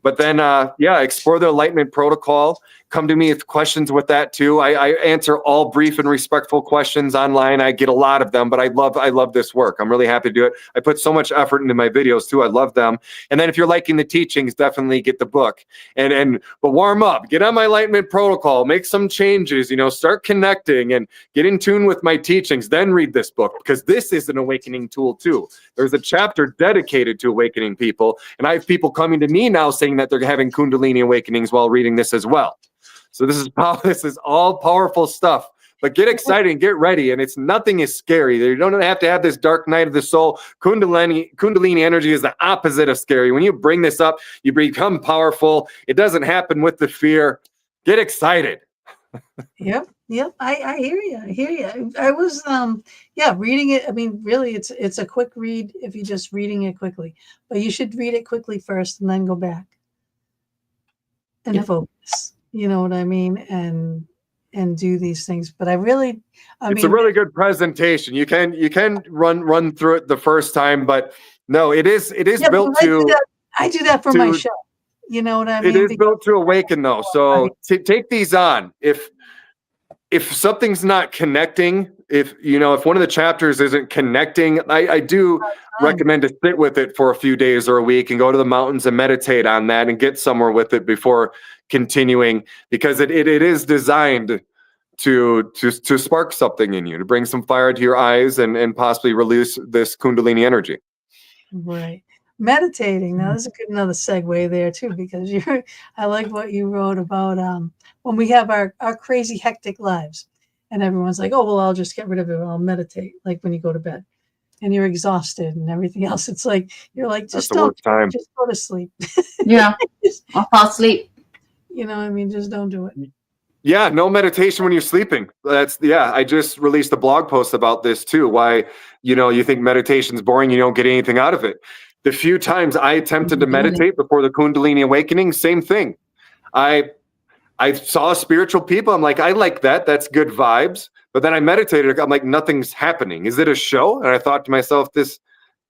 But then, explore the Enlightenment protocol. Come to me with questions with that too. I answer all brief and respectful questions online. I get a lot of them, but I love this work. I'm really happy to do it. I put so much effort into my videos too. I love them. And then if you're liking the teachings, definitely get the book. But warm up. Get on my Enlightenment protocol. Make some changes. Start connecting and get in tune with my teachings. Then read this book because this is an awakening tool too. There's a chapter dedicated to awakening people, and I have people coming to me now saying that they're having Kundalini awakenings while reading this as well. So this is all powerful stuff. But get excited and get ready. And nothing is scary. You don't have to have this dark night of the soul. Kundalini energy is the opposite of scary. When you bring this up, you become powerful. It doesn't happen with the fear. Get excited. Yep. I hear you. I was reading it. I mean, really, it's a quick read if you're just reading it quickly. But you should read it quickly first and then go back and focus. You know what I mean? And do these things. But it's a really good presentation. You can run through it the first time, but no, it is built to. I do that for my show. You know what I mean? It is built to awaken though. So take these on. If something's not connecting, if one of the chapters isn't connecting, I do recommend to sit with it for a few days or a week and go to the mountains and meditate on that and get somewhere with it before continuing, because it is designed to spark something in you, to bring some fire to your eyes and possibly release this Kundalini energy. Right. Meditating. Now, this is another segue there too, because I like what you wrote about when we have our crazy hectic lives and everyone's like, oh, well, I'll just get rid of it. I'll meditate. Like when you go to bed and you're exhausted and everything else. It's like, you're like, just go to sleep. Yeah. I'll fall asleep. I mean, just don't do it. Yeah, no meditation when you're sleeping. I just released a blog post about this too. Why, you think meditation's boring, you don't get anything out of it. The few times I attempted to meditate before the Kundalini awakening, same thing. I saw spiritual people. I'm like, I like that. That's good vibes. But then I meditated. I'm like, nothing's happening. Is it a show? And I thought to myself,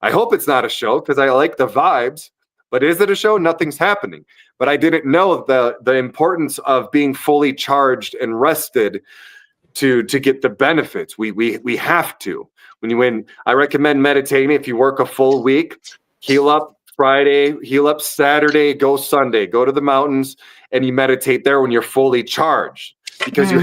I hope it's not a show because I like the vibes. But is it a show? Nothing's happening. But I didn't know the importance of being fully charged and rested to get the benefits. We have to. When I recommend meditating, if you work a full week, heal up Friday, heal up Saturday, go Sunday, go to the mountains, and you meditate there when you're fully charged. Because you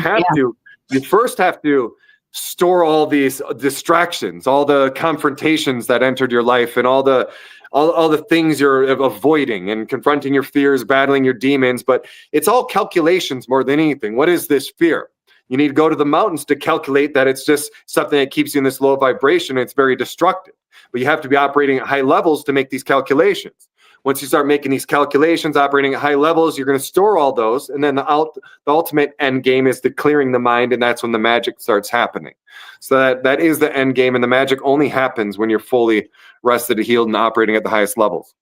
first have to store all these distractions, all the confrontations that entered your life, and all the things you're avoiding and confronting your fears, battling your demons. But it's all calculations more than anything. What is this fear? You need to go to the mountains to calculate that it's just something that keeps you in this low vibration. And it's very destructive. But you have to be operating at high levels to make these calculations. Once you start making these calculations, operating at high levels, you're going to store all those. And then the ultimate end game is the clearing the mind. And that's when the magic starts happening. So that is the end game. And the magic only happens when you're fully rested, healed, and operating at the highest levels.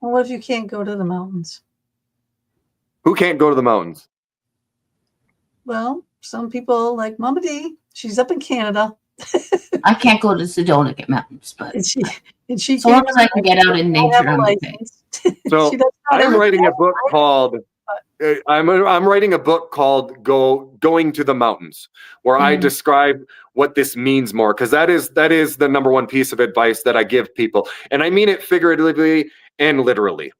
Well, what if you can't go to the mountains? Who can't go to the mountains? Well, some people like Mama D. She's up in Canada. I can't go to Sedona Mountains, but and she so long as I can get out in nature, I'm okay. So I'm writing a book called I'm writing a book called Going to the Mountains, where I describe what this means more, because that is the number one piece of advice that I give people, and I mean it figuratively and literally.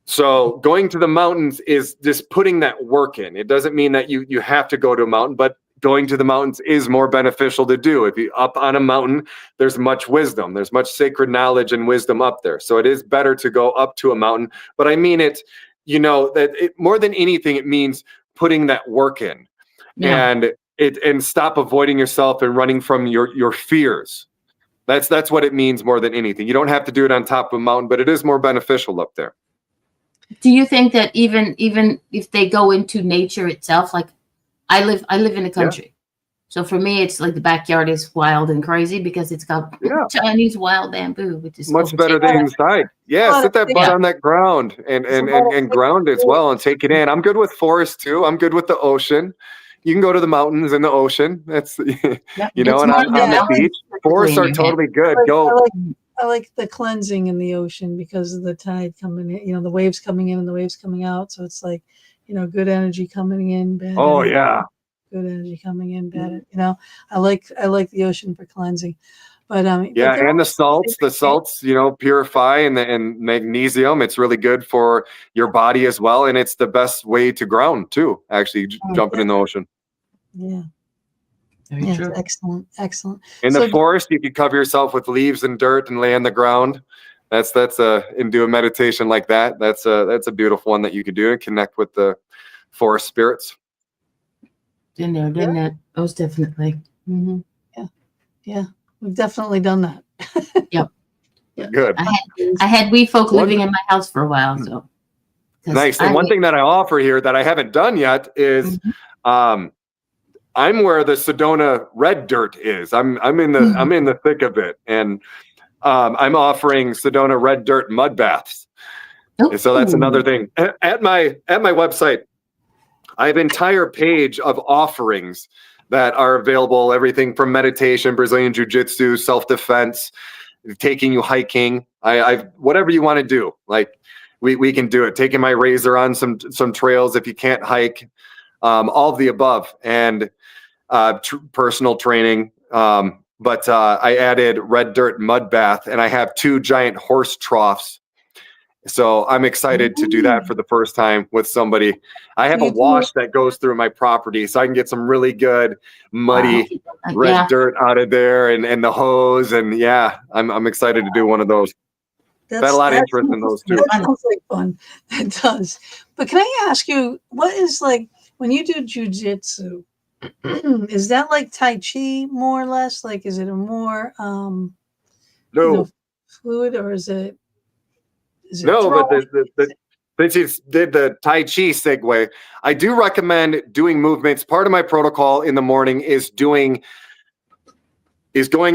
So going to the mountains is just putting that work in. It doesn't mean that you have to go to a mountain, but going to the mountains is more beneficial to do. If you're up on a mountain, there's much wisdom. There's much sacred knowledge and wisdom up there. So it is better to go up to a mountain. But I mean it, more than anything, it means putting that work in. Yeah. And stop avoiding yourself and running from your fears. That's what it means more than anything. You don't have to do it on top of a mountain, but it is more beneficial up there. Do you think that even if they go into nature itself, like I live in the country, so for me it's like the backyard is wild and crazy because it's got Chinese wild bamboo, which is much better than inside. Yeah, sit that butt on that ground and ground as well and take it in. I'm good with forest too. I'm good with the ocean. You can go to the mountains and the ocean. That's and on the beach. Forests are totally good. I like the cleansing in the ocean because of the tide coming in, the waves coming in and the waves coming out. So it's like, good energy coming in, bad energy, good energy coming in, bad. I like the ocean for cleansing. But and the salts, purify and magnesium. It's really good for your body as well, and it's the best way to ground too. Actually, jumping in the ocean. Yeah. True. Excellent. In the forest, you can cover yourself with leaves and dirt and lay on the ground. And do a meditation like that. That's a beautiful one that you could do and connect with the forest spirits. Done that. Most definitely. Mm-hmm. Yeah. We've definitely done that. Yep. Good. I had wee folk living in my house for a while, so. Nice. And one thing that I offer here that I haven't done yet is, I'm where the Sedona red dirt is. I'm in the thick of it, and I'm offering Sedona red dirt mud baths. And so that's another thing. At my website, I have an entire page of offerings that are available. Everything from meditation, Brazilian jiu-jitsu, self-defense, taking you hiking. I whatever you want to do. Like we can do it. Taking my razor on some trails if you can't hike. All of the above, and personal training. But I added red dirt mud bath, and I have 2 giant horse troughs. So I'm excited to do that for the first time with somebody. I have a wash that goes through my property, so I can get some really good muddy red dirt out of there, and the hose. And I'm excited to do one of those. I've had a lot of interest in those too. That sounds like fun. It does. But can I ask you, what is like when you do jujitsu? Is that like Tai Chi more or less? Like, is it a more fluid, or is it no? But since you did the Tai Chi segue, I do recommend doing movements. Part of my protocol in the morning is going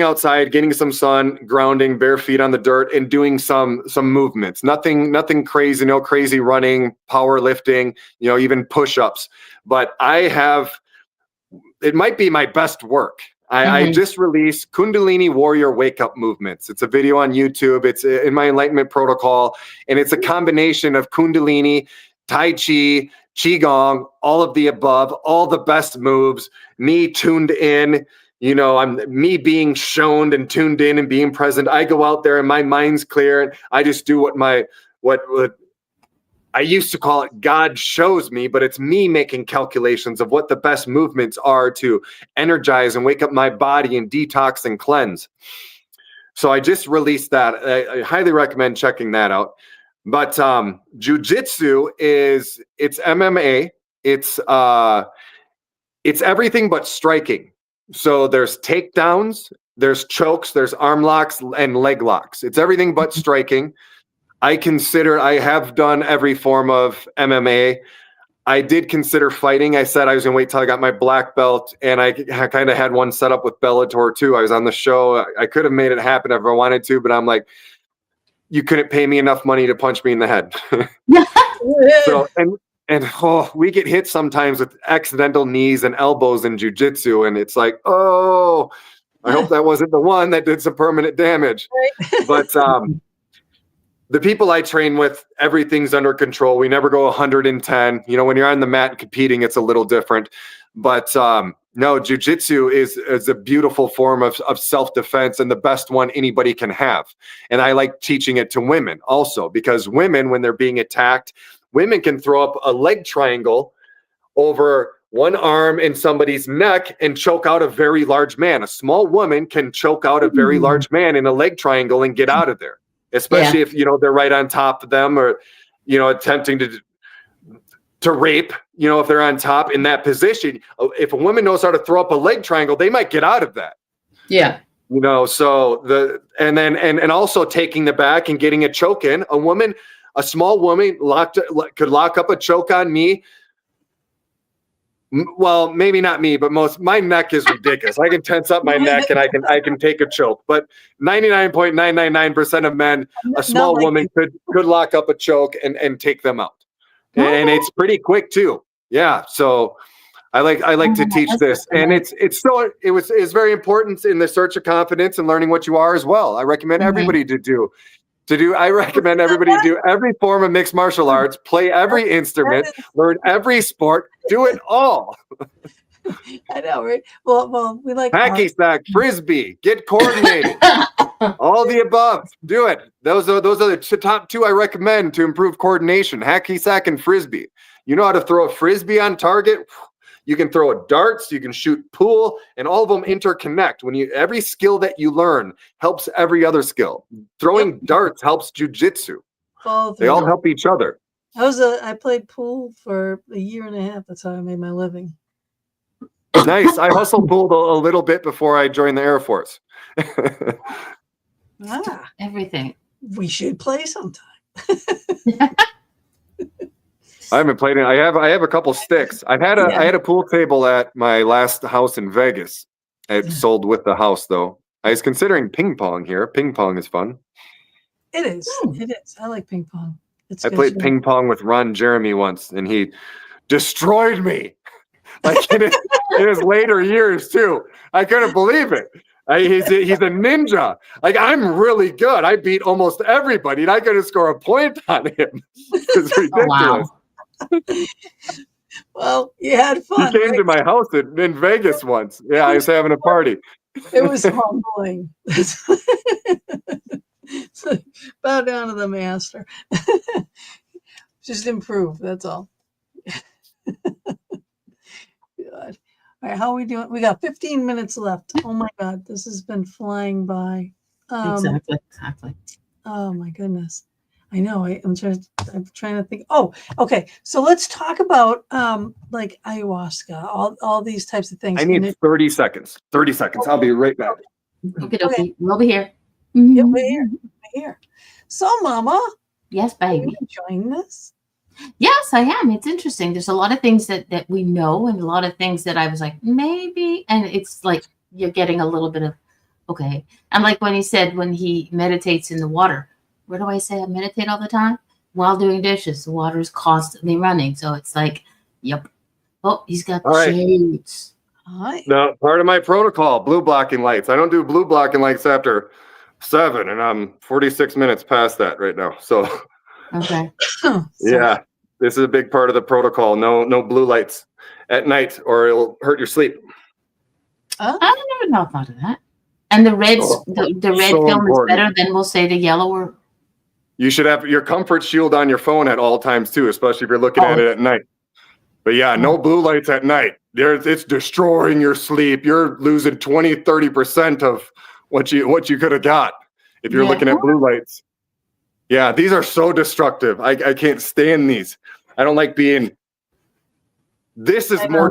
outside, getting some sun, grounding, bare feet on the dirt, and doing some movements. Nothing crazy, no crazy running, powerlifting, even push-ups. But it might be my best work. I just released Kundalini Warrior Wake Up Movements. It's a video on YouTube. It's in my Enlightenment protocol, and it's a combination of Kundalini, Tai Chi, Qigong, all of the above, all the best moves, me tuned in. I'm me being shown and tuned in and being present. I go out there and my mind's clear, and I just do what I used to call it God shows me, but it's me making calculations of what the best movements are to energize and wake up my body and detox and cleanse. So I just released that. I highly recommend checking that out. But jujitsu it's MMA. It's everything but striking. So there's takedowns, there's chokes, there's arm locks and leg locks. It's everything but striking. I have done every form of MMA. I did consider fighting. I said I was going to wait till I got my black belt, and I kind of had one set up with Bellator too. I was on the show. I could have made it happen if I wanted to, but I'm like, you couldn't pay me enough money to punch me in the head. So, we get hit sometimes with accidental knees and elbows in jiu-jitsu, and it's like, I hope that wasn't the one that did some permanent damage. Right. But the people I train with, everything's under control. We never go 110. When you're on the mat competing, it's a little different. But no, jiu-jitsu is a beautiful form of self-defense, and the best one anybody can have. And I like teaching it to women also, because women, when they're being attacked, women can throw up a leg triangle over one arm in somebody's neck and choke out a very large man. A small woman can choke out a very large man in a leg triangle and get out of there, especially if, they're right on top of them, or, attempting to rape, if they're on top in that position. If a woman knows how to throw up a leg triangle, they might get out of that. Yeah. So and also taking the back and getting a choke in. A small woman could lock up a choke on me. Well, maybe not me, but my neck is ridiculous. I can tense up my neck and I can take a choke. But 99.999% of men, a small woman could lock up a choke and take them out. And it's pretty quick too. Yeah. So I like to teach this, and it's very important in the search of confidence and learning what you are as well. I recommend everybody to do every form of mixed martial arts, play every instrument, learn every sport, do it all. I know, right? Well, we like hacky sack, frisbee, get coordinated, all the above. Do it. Those are the top two I recommend to improve coordination: hacky sack and frisbee. You know how to throw a frisbee on target. You can throw a darts, you can shoot pool, and all of them interconnect. Every skill that you learn helps every other skill. Throwing darts helps jujitsu. They all help each other. I played pool for a year and a half. That's how I made my living. Nice. I hustle pooled a little bit before I joined the Air Force. Everything. We should play sometime. I haven't played it. I have a couple sticks. I had a pool table at my last house in Vegas. It sold with the house though. I was considering ping pong here. Ping pong is fun. It is. It is. I like ping pong. I played ping pong with Ron Jeremy once, and he destroyed me. Like in his later years too. I couldn't believe it. He's a ninja. Like, I'm really good. I beat almost everybody, and I couldn't score a point on him. It's ridiculous. Wow. Well, you had fun. He came to my house in Vegas once. Yeah, I was having a party. It was humbling. So, bow down to the master. Just improve. That's all. God. All right, how are we doing? We got 15 minutes left. Oh my God, this has been flying by. Exactly. Oh my goodness. I know. I'm trying to think. Oh, okay. So let's talk about like ayahuasca, all these types of things. I need 30 seconds. 30 seconds. I'll be right back. Okay. We'll be here. Yeah, we're here. So, Mama. Yes, baby. Are you enjoying this? Yes, I am. It's interesting. There's a lot of things that we know, and a lot of things that I was like, maybe. And it's like you're getting a little bit of, okay. And like when he said when he meditates in the water, where do I say I meditate all the time? While doing dishes, the water is constantly running. So it's like, yep. Oh, he's got All right. shades. Hi. No, part of my protocol, blue blocking lights. I don't do blue blocking lights after 7, and I'm 46 minutes past that right now. So Okay. yeah, this is a big part of the protocol. No blue lights at night, or it'll hurt your sleep. Oh, I never thought of that. And the red, Oh, the red so film important. is better than we'll say the yellow or. You should have your comfort shield on your phone at all times too, especially if you're looking at it at night. But yeah, no blue lights at night. It's destroying your sleep. You're losing 20-30% of what you could have got if you're looking at blue lights. Yeah, these are so destructive. I can't stand these. I don't like being. This is more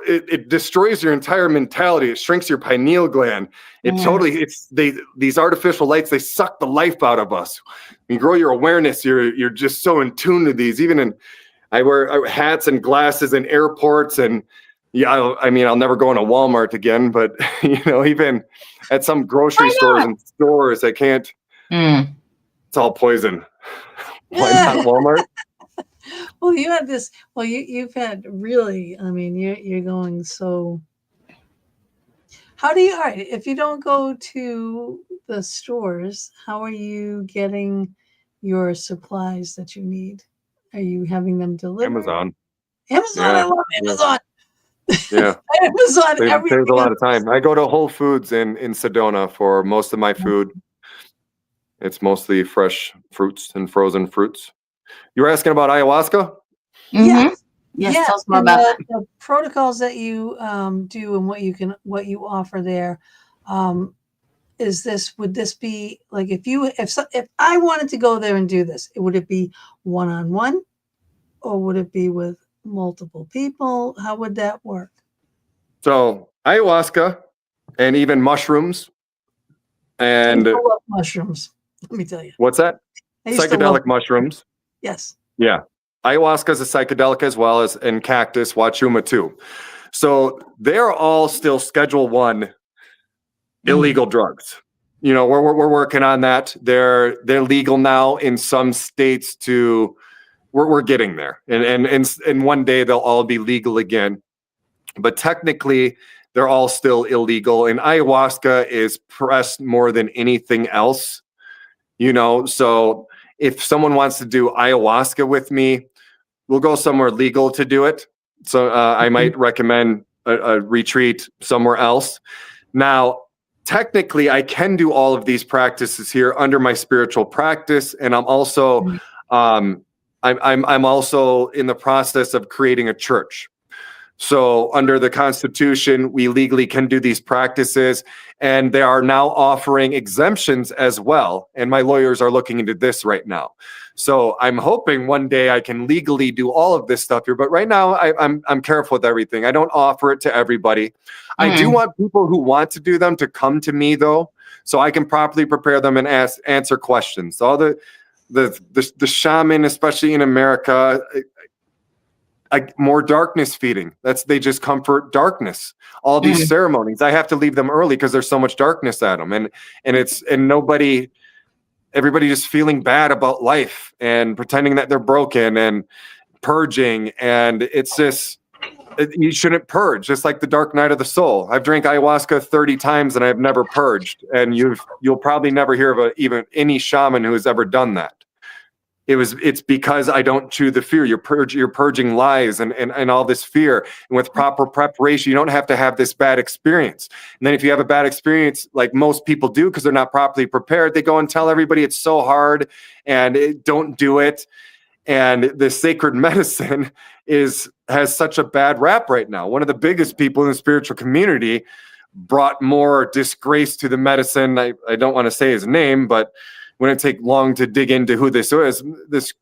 it destroys your entire mentality. It shrinks your pineal gland. These artificial lights, they suck the life out of us. When you grow your awareness, you're just so in tune to these. Even I wear hats and glasses in airports, and I'll never go in a Walmart again, but even at some grocery stores and stores, I can't. It's all poison. Why not Walmart? well, you had this. Well, you've had really. I mean, you're going so. How do you? All right, if you don't go to the stores, how are you getting your supplies that you need? Are you having them delivered? Amazon. Amazon. I love Amazon. Yeah. Amazon. There's a lot of time. I go to Whole Foods in Sedona for most of my food. It's mostly fresh fruits and frozen fruits. You were asking about ayahuasca? Yes. Yes. Tell us more about the protocols that you do and what you offer there. Would this be like if I wanted to go there and do this, would it be one-on-one, or would it be with multiple people? How would that work? So ayahuasca and even mushrooms and I love mushrooms. Let me tell you. What's that? Psychedelic mushrooms. Yes. Yeah. Ayahuasca is a psychedelic as well as and cactus, wachuma too. So they're all still Schedule 1 illegal drugs. We're working on that. They're legal now in some states to. We're getting there, and one day they'll all be legal again. But technically, they're all still illegal. And ayahuasca is pressed more than anything else. So if someone wants to do ayahuasca with me, we'll go somewhere legal to do it. So I might recommend a retreat somewhere else. Now, technically, I can do all of these practices here under my spiritual practice, and I'm also I'm also in the process of creating a church. So under the Constitution, we legally can do these practices, and they are now offering exemptions as well. And my lawyers are looking into this right now. So I'm hoping one day I can legally do all of this stuff here. But right now, I'm careful with everything. I don't offer it to everybody. I do want people who want to do them to come to me, though, so I can properly prepare them and answer questions. All the shaman, especially in America, more darkness feeding. They just comfort darkness. All these ceremonies, I have to leave them early because there's so much darkness at them, and everybody just feeling bad about life and pretending that they're broken and purging, and it's just you shouldn't purge. Just like the dark night of the soul. I've drank ayahuasca 30 times and I've never purged, and you'll probably never hear of even any shaman who has ever done that. It's because I don't chew the fear. You're purging lies and all this fear. And with proper preparation, you don't have to have this bad experience. And then if you have a bad experience, like most people do, because they're not properly prepared, they go and tell everybody it's so hard and don't do it. And the sacred medicine has such a bad rap right now. One of the biggest people in the spiritual community brought more disgrace to the medicine. I don't want to say his name, but wouldn't take long to dig into who this is. This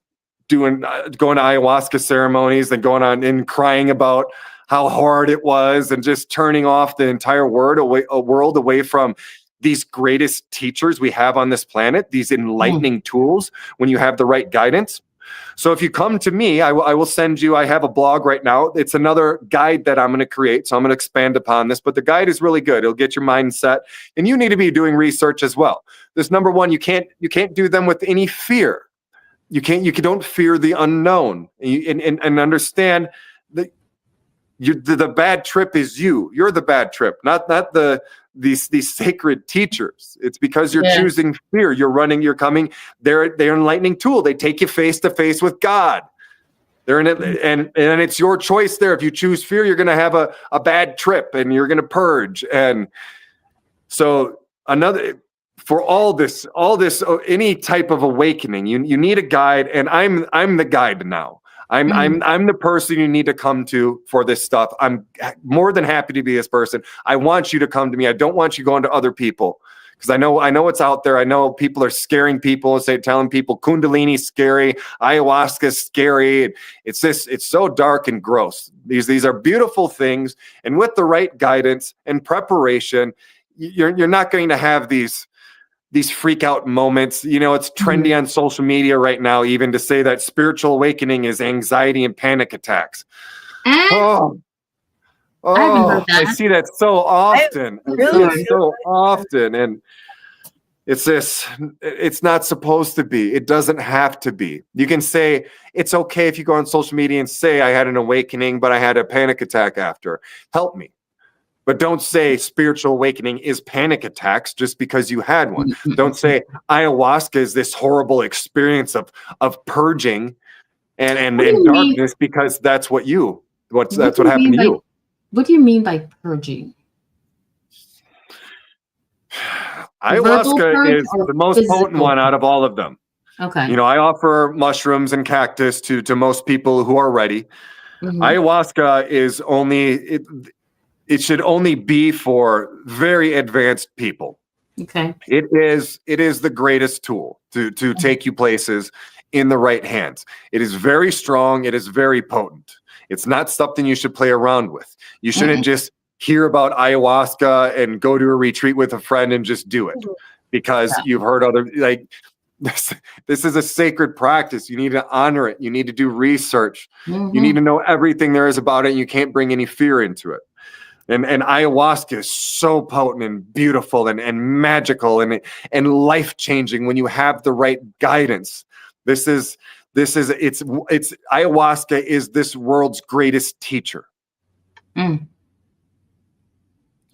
going to ayahuasca ceremonies and going on and crying about how hard it was and just turning off the entire world away from these greatest teachers we have on this planet, these enlightening tools when you have the right guidance. So if you come to me, I will send you, I have a blog right now. It's another guide that I'm going to create. So I'm going to expand upon this, but the guide is really good. It'll get your mindset, and you need to be doing research as well. This number one, you can't do them with any fear. You don't fear the unknown, and understand that the bad trip is you. You're the bad trip, not these sacred teachers. It's because you're choosing fear. You're running, you're coming. They're an enlightening tool. They take you face to face with God. They're in it, and it's your choice there. If you choose fear, you're going to have a bad trip, and you're going to purge. And so for all this, any type of awakening, you need a guide, and I'm the guide now. I'm the person you need to come to for this stuff. I'm more than happy to be this person. I want you to come to me. I don't want you going to other people, because I know what's out there. I know people are scaring people, telling people Kundalini's scary, ayahuasca's scary. It's so dark and gross. These are beautiful things, and with the right guidance and preparation, you're not going to have these freak out moments. It's trendy on social media right now, even to say that spiritual awakening is anxiety and panic attacks. I see that so often. And it's not supposed to be. It doesn't have to be. You can say it's okay if you go on social media and say I had an awakening, but I had a panic attack after. Help me. But don't say spiritual awakening is panic attacks just because you had one. Don't say ayahuasca is this horrible experience of purging and darkness, because that's what happened to you. What do you mean by purging? Ayahuasca is the most potent one out of all of them. Okay. I offer mushrooms and cactus to most people who are ready. Ayahuasca is it should only be for very advanced people. Okay. It is the greatest tool to take you places in the right hands. It is very strong. It is very potent. It's not something you should play around with. You shouldn't just hear about ayahuasca and go to a retreat with a friend and just do it because you've heard this is a sacred practice. You need to honor it. You need to do research. You need to know everything there is about it. You can't bring any fear into it. And ayahuasca is so potent and beautiful and magical and life-changing when you have the right guidance. It's ayahuasca is this world's greatest teacher.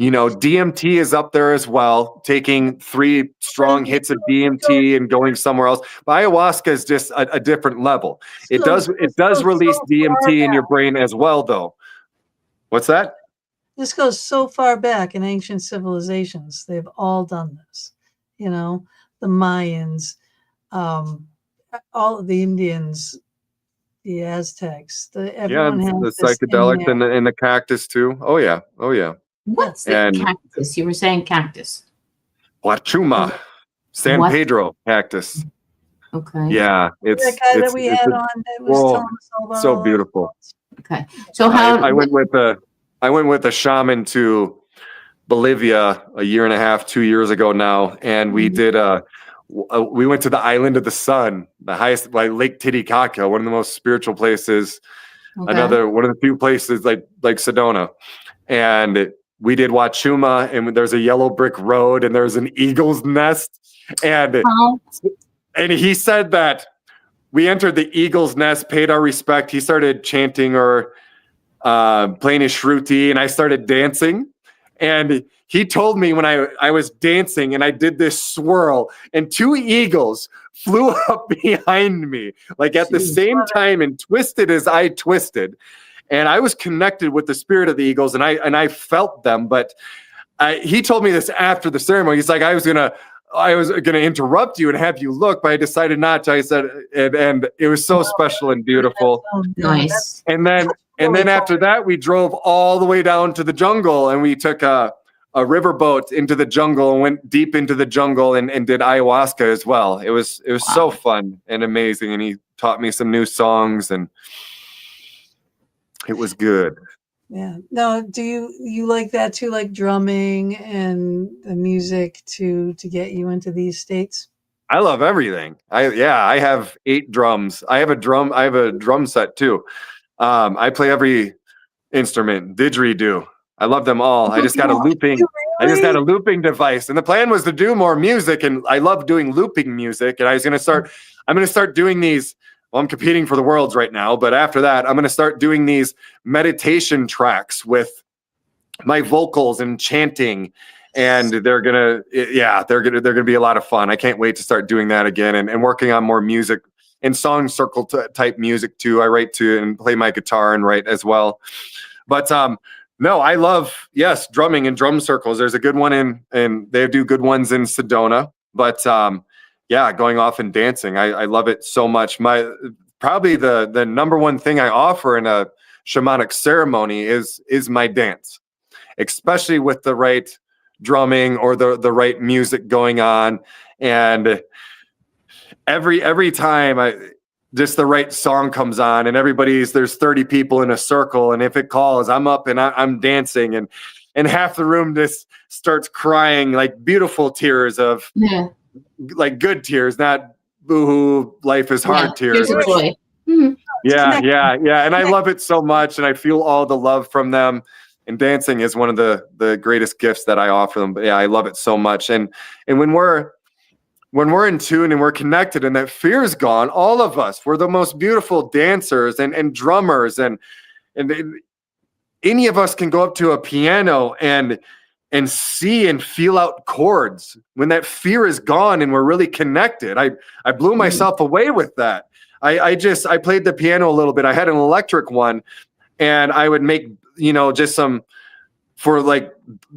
DMT is up there as well, taking 3 strong hits of DMT and going somewhere else. But ayahuasca is just a different level. It does release DMT in your brain as well, though. What's that? This goes so far back in ancient civilizations. They've all done this. The Mayans, all of the Indians, the Aztecs. Everyone has the psychedelics and the cactus too. Oh yeah. What's the cactus? You were saying cactus. Huachuma, San Pedro cactus. Okay. Yeah, it's that guy that we had on that was telling us all about so beautiful. Okay, so I went with a shaman to Bolivia a year and a half, 2 years ago now, and we did we went to the Island of the Sun, the highest, like Lake Titicaca, one of the most spiritual places. Another one of the few places like Sedona, and we did Huachuma, and there's a yellow brick road, and there's an eagle's nest, and he said that we entered the eagle's nest, paid our respect. He started chanting or playing his shruti, and I started dancing. And he told me when I was dancing and I did this swirl, and 2 eagles flew up behind me, like at the same time, and twisted as I twisted. And I was connected with the spirit of the eagles, and I felt them. But he told me this after the ceremony. He's like, I was gonna interrupt you and have you look, but I decided not to. I said, and it was so special and beautiful. Nice. And then after that, we drove all the way down to the jungle, and we took a riverboat into the jungle and went deep into the jungle and did ayahuasca as well. It was so fun and amazing. And he taught me some new songs, and it was good. Yeah. Now, do you like that too, like drumming and the music to get you into these states? I love everything. I have 8 drums. I have a drum set too. I play every instrument, didgeridoo. I love them all. I just got a looping device. And the plan was to do more music, and I love doing looping music. And I'm going to start doing these. Well, I'm competing for the worlds right now, but after that, I'm going to start doing these meditation tracks with my vocals and chanting. And they're gonna be a lot of fun. I can't wait to start doing that again and working on more music and song circle type music too. I write to and play my guitar and write as well. But no, I love, yes, drumming and drum circles. There's a good one and they do good ones in Sedona. But going off and dancing, I love it so much. Probably the number one thing I offer in a shamanic ceremony is my dance, especially with the right drumming or the right music going on. And every time just the right song comes on and there's 30 people in a circle, and if it calls, I'm up and I'm dancing, and half the room just starts crying, like beautiful tears of like good tears, not boo-hoo, life is hard tears. Tears of joy. Mm-hmm. Yeah. And I love it so much, and I feel all the love from them. And dancing is one of the greatest gifts that I offer them. But yeah, I love it so much. And when we're in tune and we're connected and that fear is gone, all of us, we're the most beautiful dancers and drummers. And any of us can go up to a piano and see and feel out chords when that fear is gone and we're really connected. I blew myself away with that. I played the piano a little bit. I had an electric one, and I would make, just some for like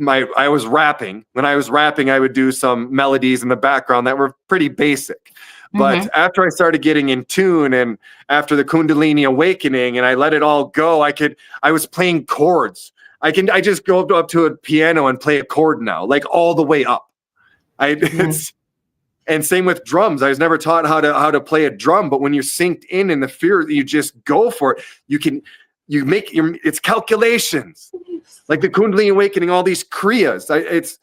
I was rapping. When I was rapping, I would do some melodies in the background that were pretty basic. But after I started getting in tune, and after the Kundalini awakening, and I let it all go, I was playing chords. I just go up to a piano and play a chord now, like all the way up. And same with drums. I was never taught how to play a drum, but when you're synced in the fear, you just go for it. It's calculations, like the Kundalini awakening, all these kriyas.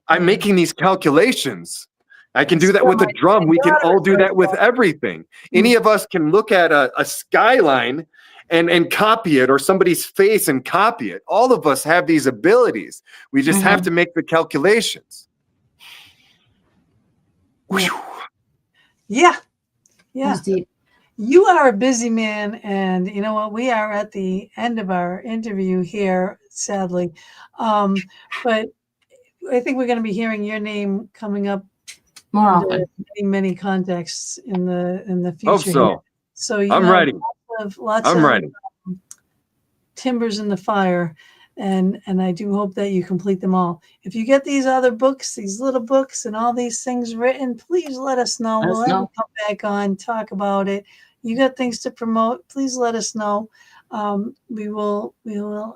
I'm making these calculations. I can do that with a drum. We can all do that with everything. Any of us can look at a skyline and copy it, or somebody's face and copy it. All of us have these abilities. We just have to make the calculations. Yeah. You are a busy man, and you know what? We are at the end of our interview here, sadly. But I think we're going to be hearing your name coming up more often, many contexts in the future. Hope so. Here. So I'm ready. Lots of timbers in the fire, and I do hope that you complete them all. If you get these other books, these little books, and all these things written, please let us know. We'll have to come back on, talk about it. You got things to promote, please let us know. We will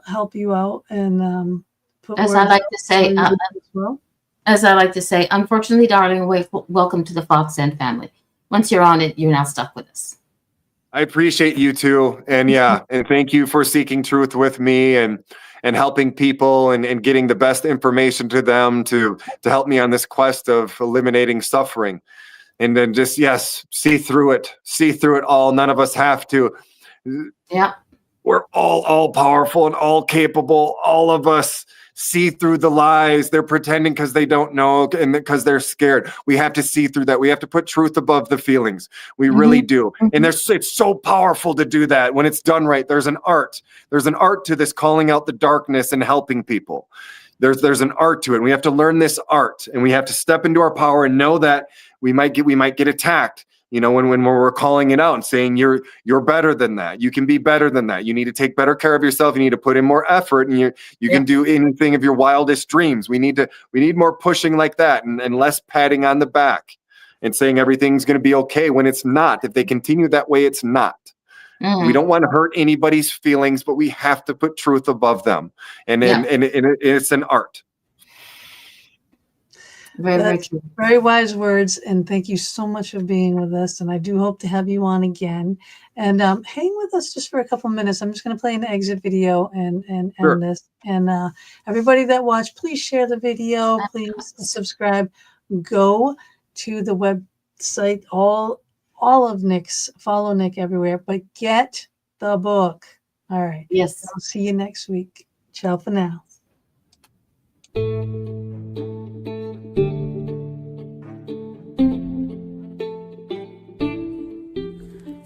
help you out and put as I like to say, unfortunately, darling, welcome to the Fox Den family. Once you're on it, you're now stuck with us. I appreciate you too. And and thank you for seeking truth with me and helping people and getting the best information to them to help me on this quest of eliminating suffering. And then just, see through it all. None of us have to. Yeah. We're all powerful and all capable. All of us see through the lies. They're pretending because they don't know and because they're scared. We have to see through that. We have to put truth above the feelings. We really do. And it's so powerful to do that when it's done right. There's an art. There's an art to this, calling out the darkness and helping people. There's an art to it. We have to learn this art, and we have to step into our power and know that we might get attacked. When we're calling it out and saying you're better than that, you can be better than that. You need to take better care of yourself. You need to put in more effort, and you can do anything of your wildest dreams. We need more pushing like that, and less patting on the back and saying everything's going to be okay when it's not. If they continue that way, it's not. We don't want to hurt anybody's feelings, but we have to put truth above them, and it's an art. Very true. Very wise words, and thank you so much for being with us. And I do hope to have you on again. And hang with us just for a couple minutes. I'm just going to play an exit video and end this. And everybody that watched, please share the video. Please subscribe. Go to the cite all of Nick's, follow Nick everywhere, but get the book. All right. Yes. I'll see you next week. Ciao for now.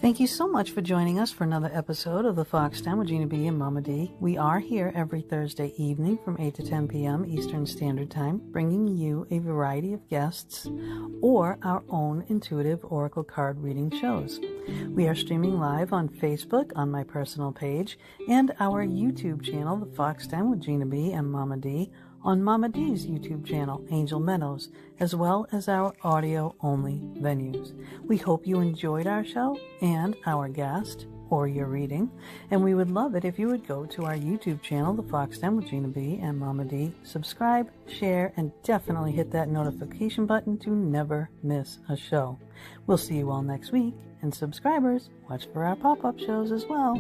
Thank you so much for joining us for another episode of the Fox Den with Gina B and Mama D. We are here every Thursday evening from 8 to 10 p.m. Eastern Standard Time, bringing you a variety of guests or our own intuitive oracle card reading shows. We are streaming live on Facebook on my personal page and our YouTube channel, The Fox Den with Gina B and Mama D, on Mama D's YouTube channel, Angel Meadows, as well as our audio-only venues. We hope you enjoyed our show and our guest or your reading, and we would love it if you would go to our YouTube channel, The Fox Den with Gina B and Mama D, subscribe, share, and definitely hit that notification button to never miss a show. We'll see you all next week, and subscribers, watch for our pop-up shows as well.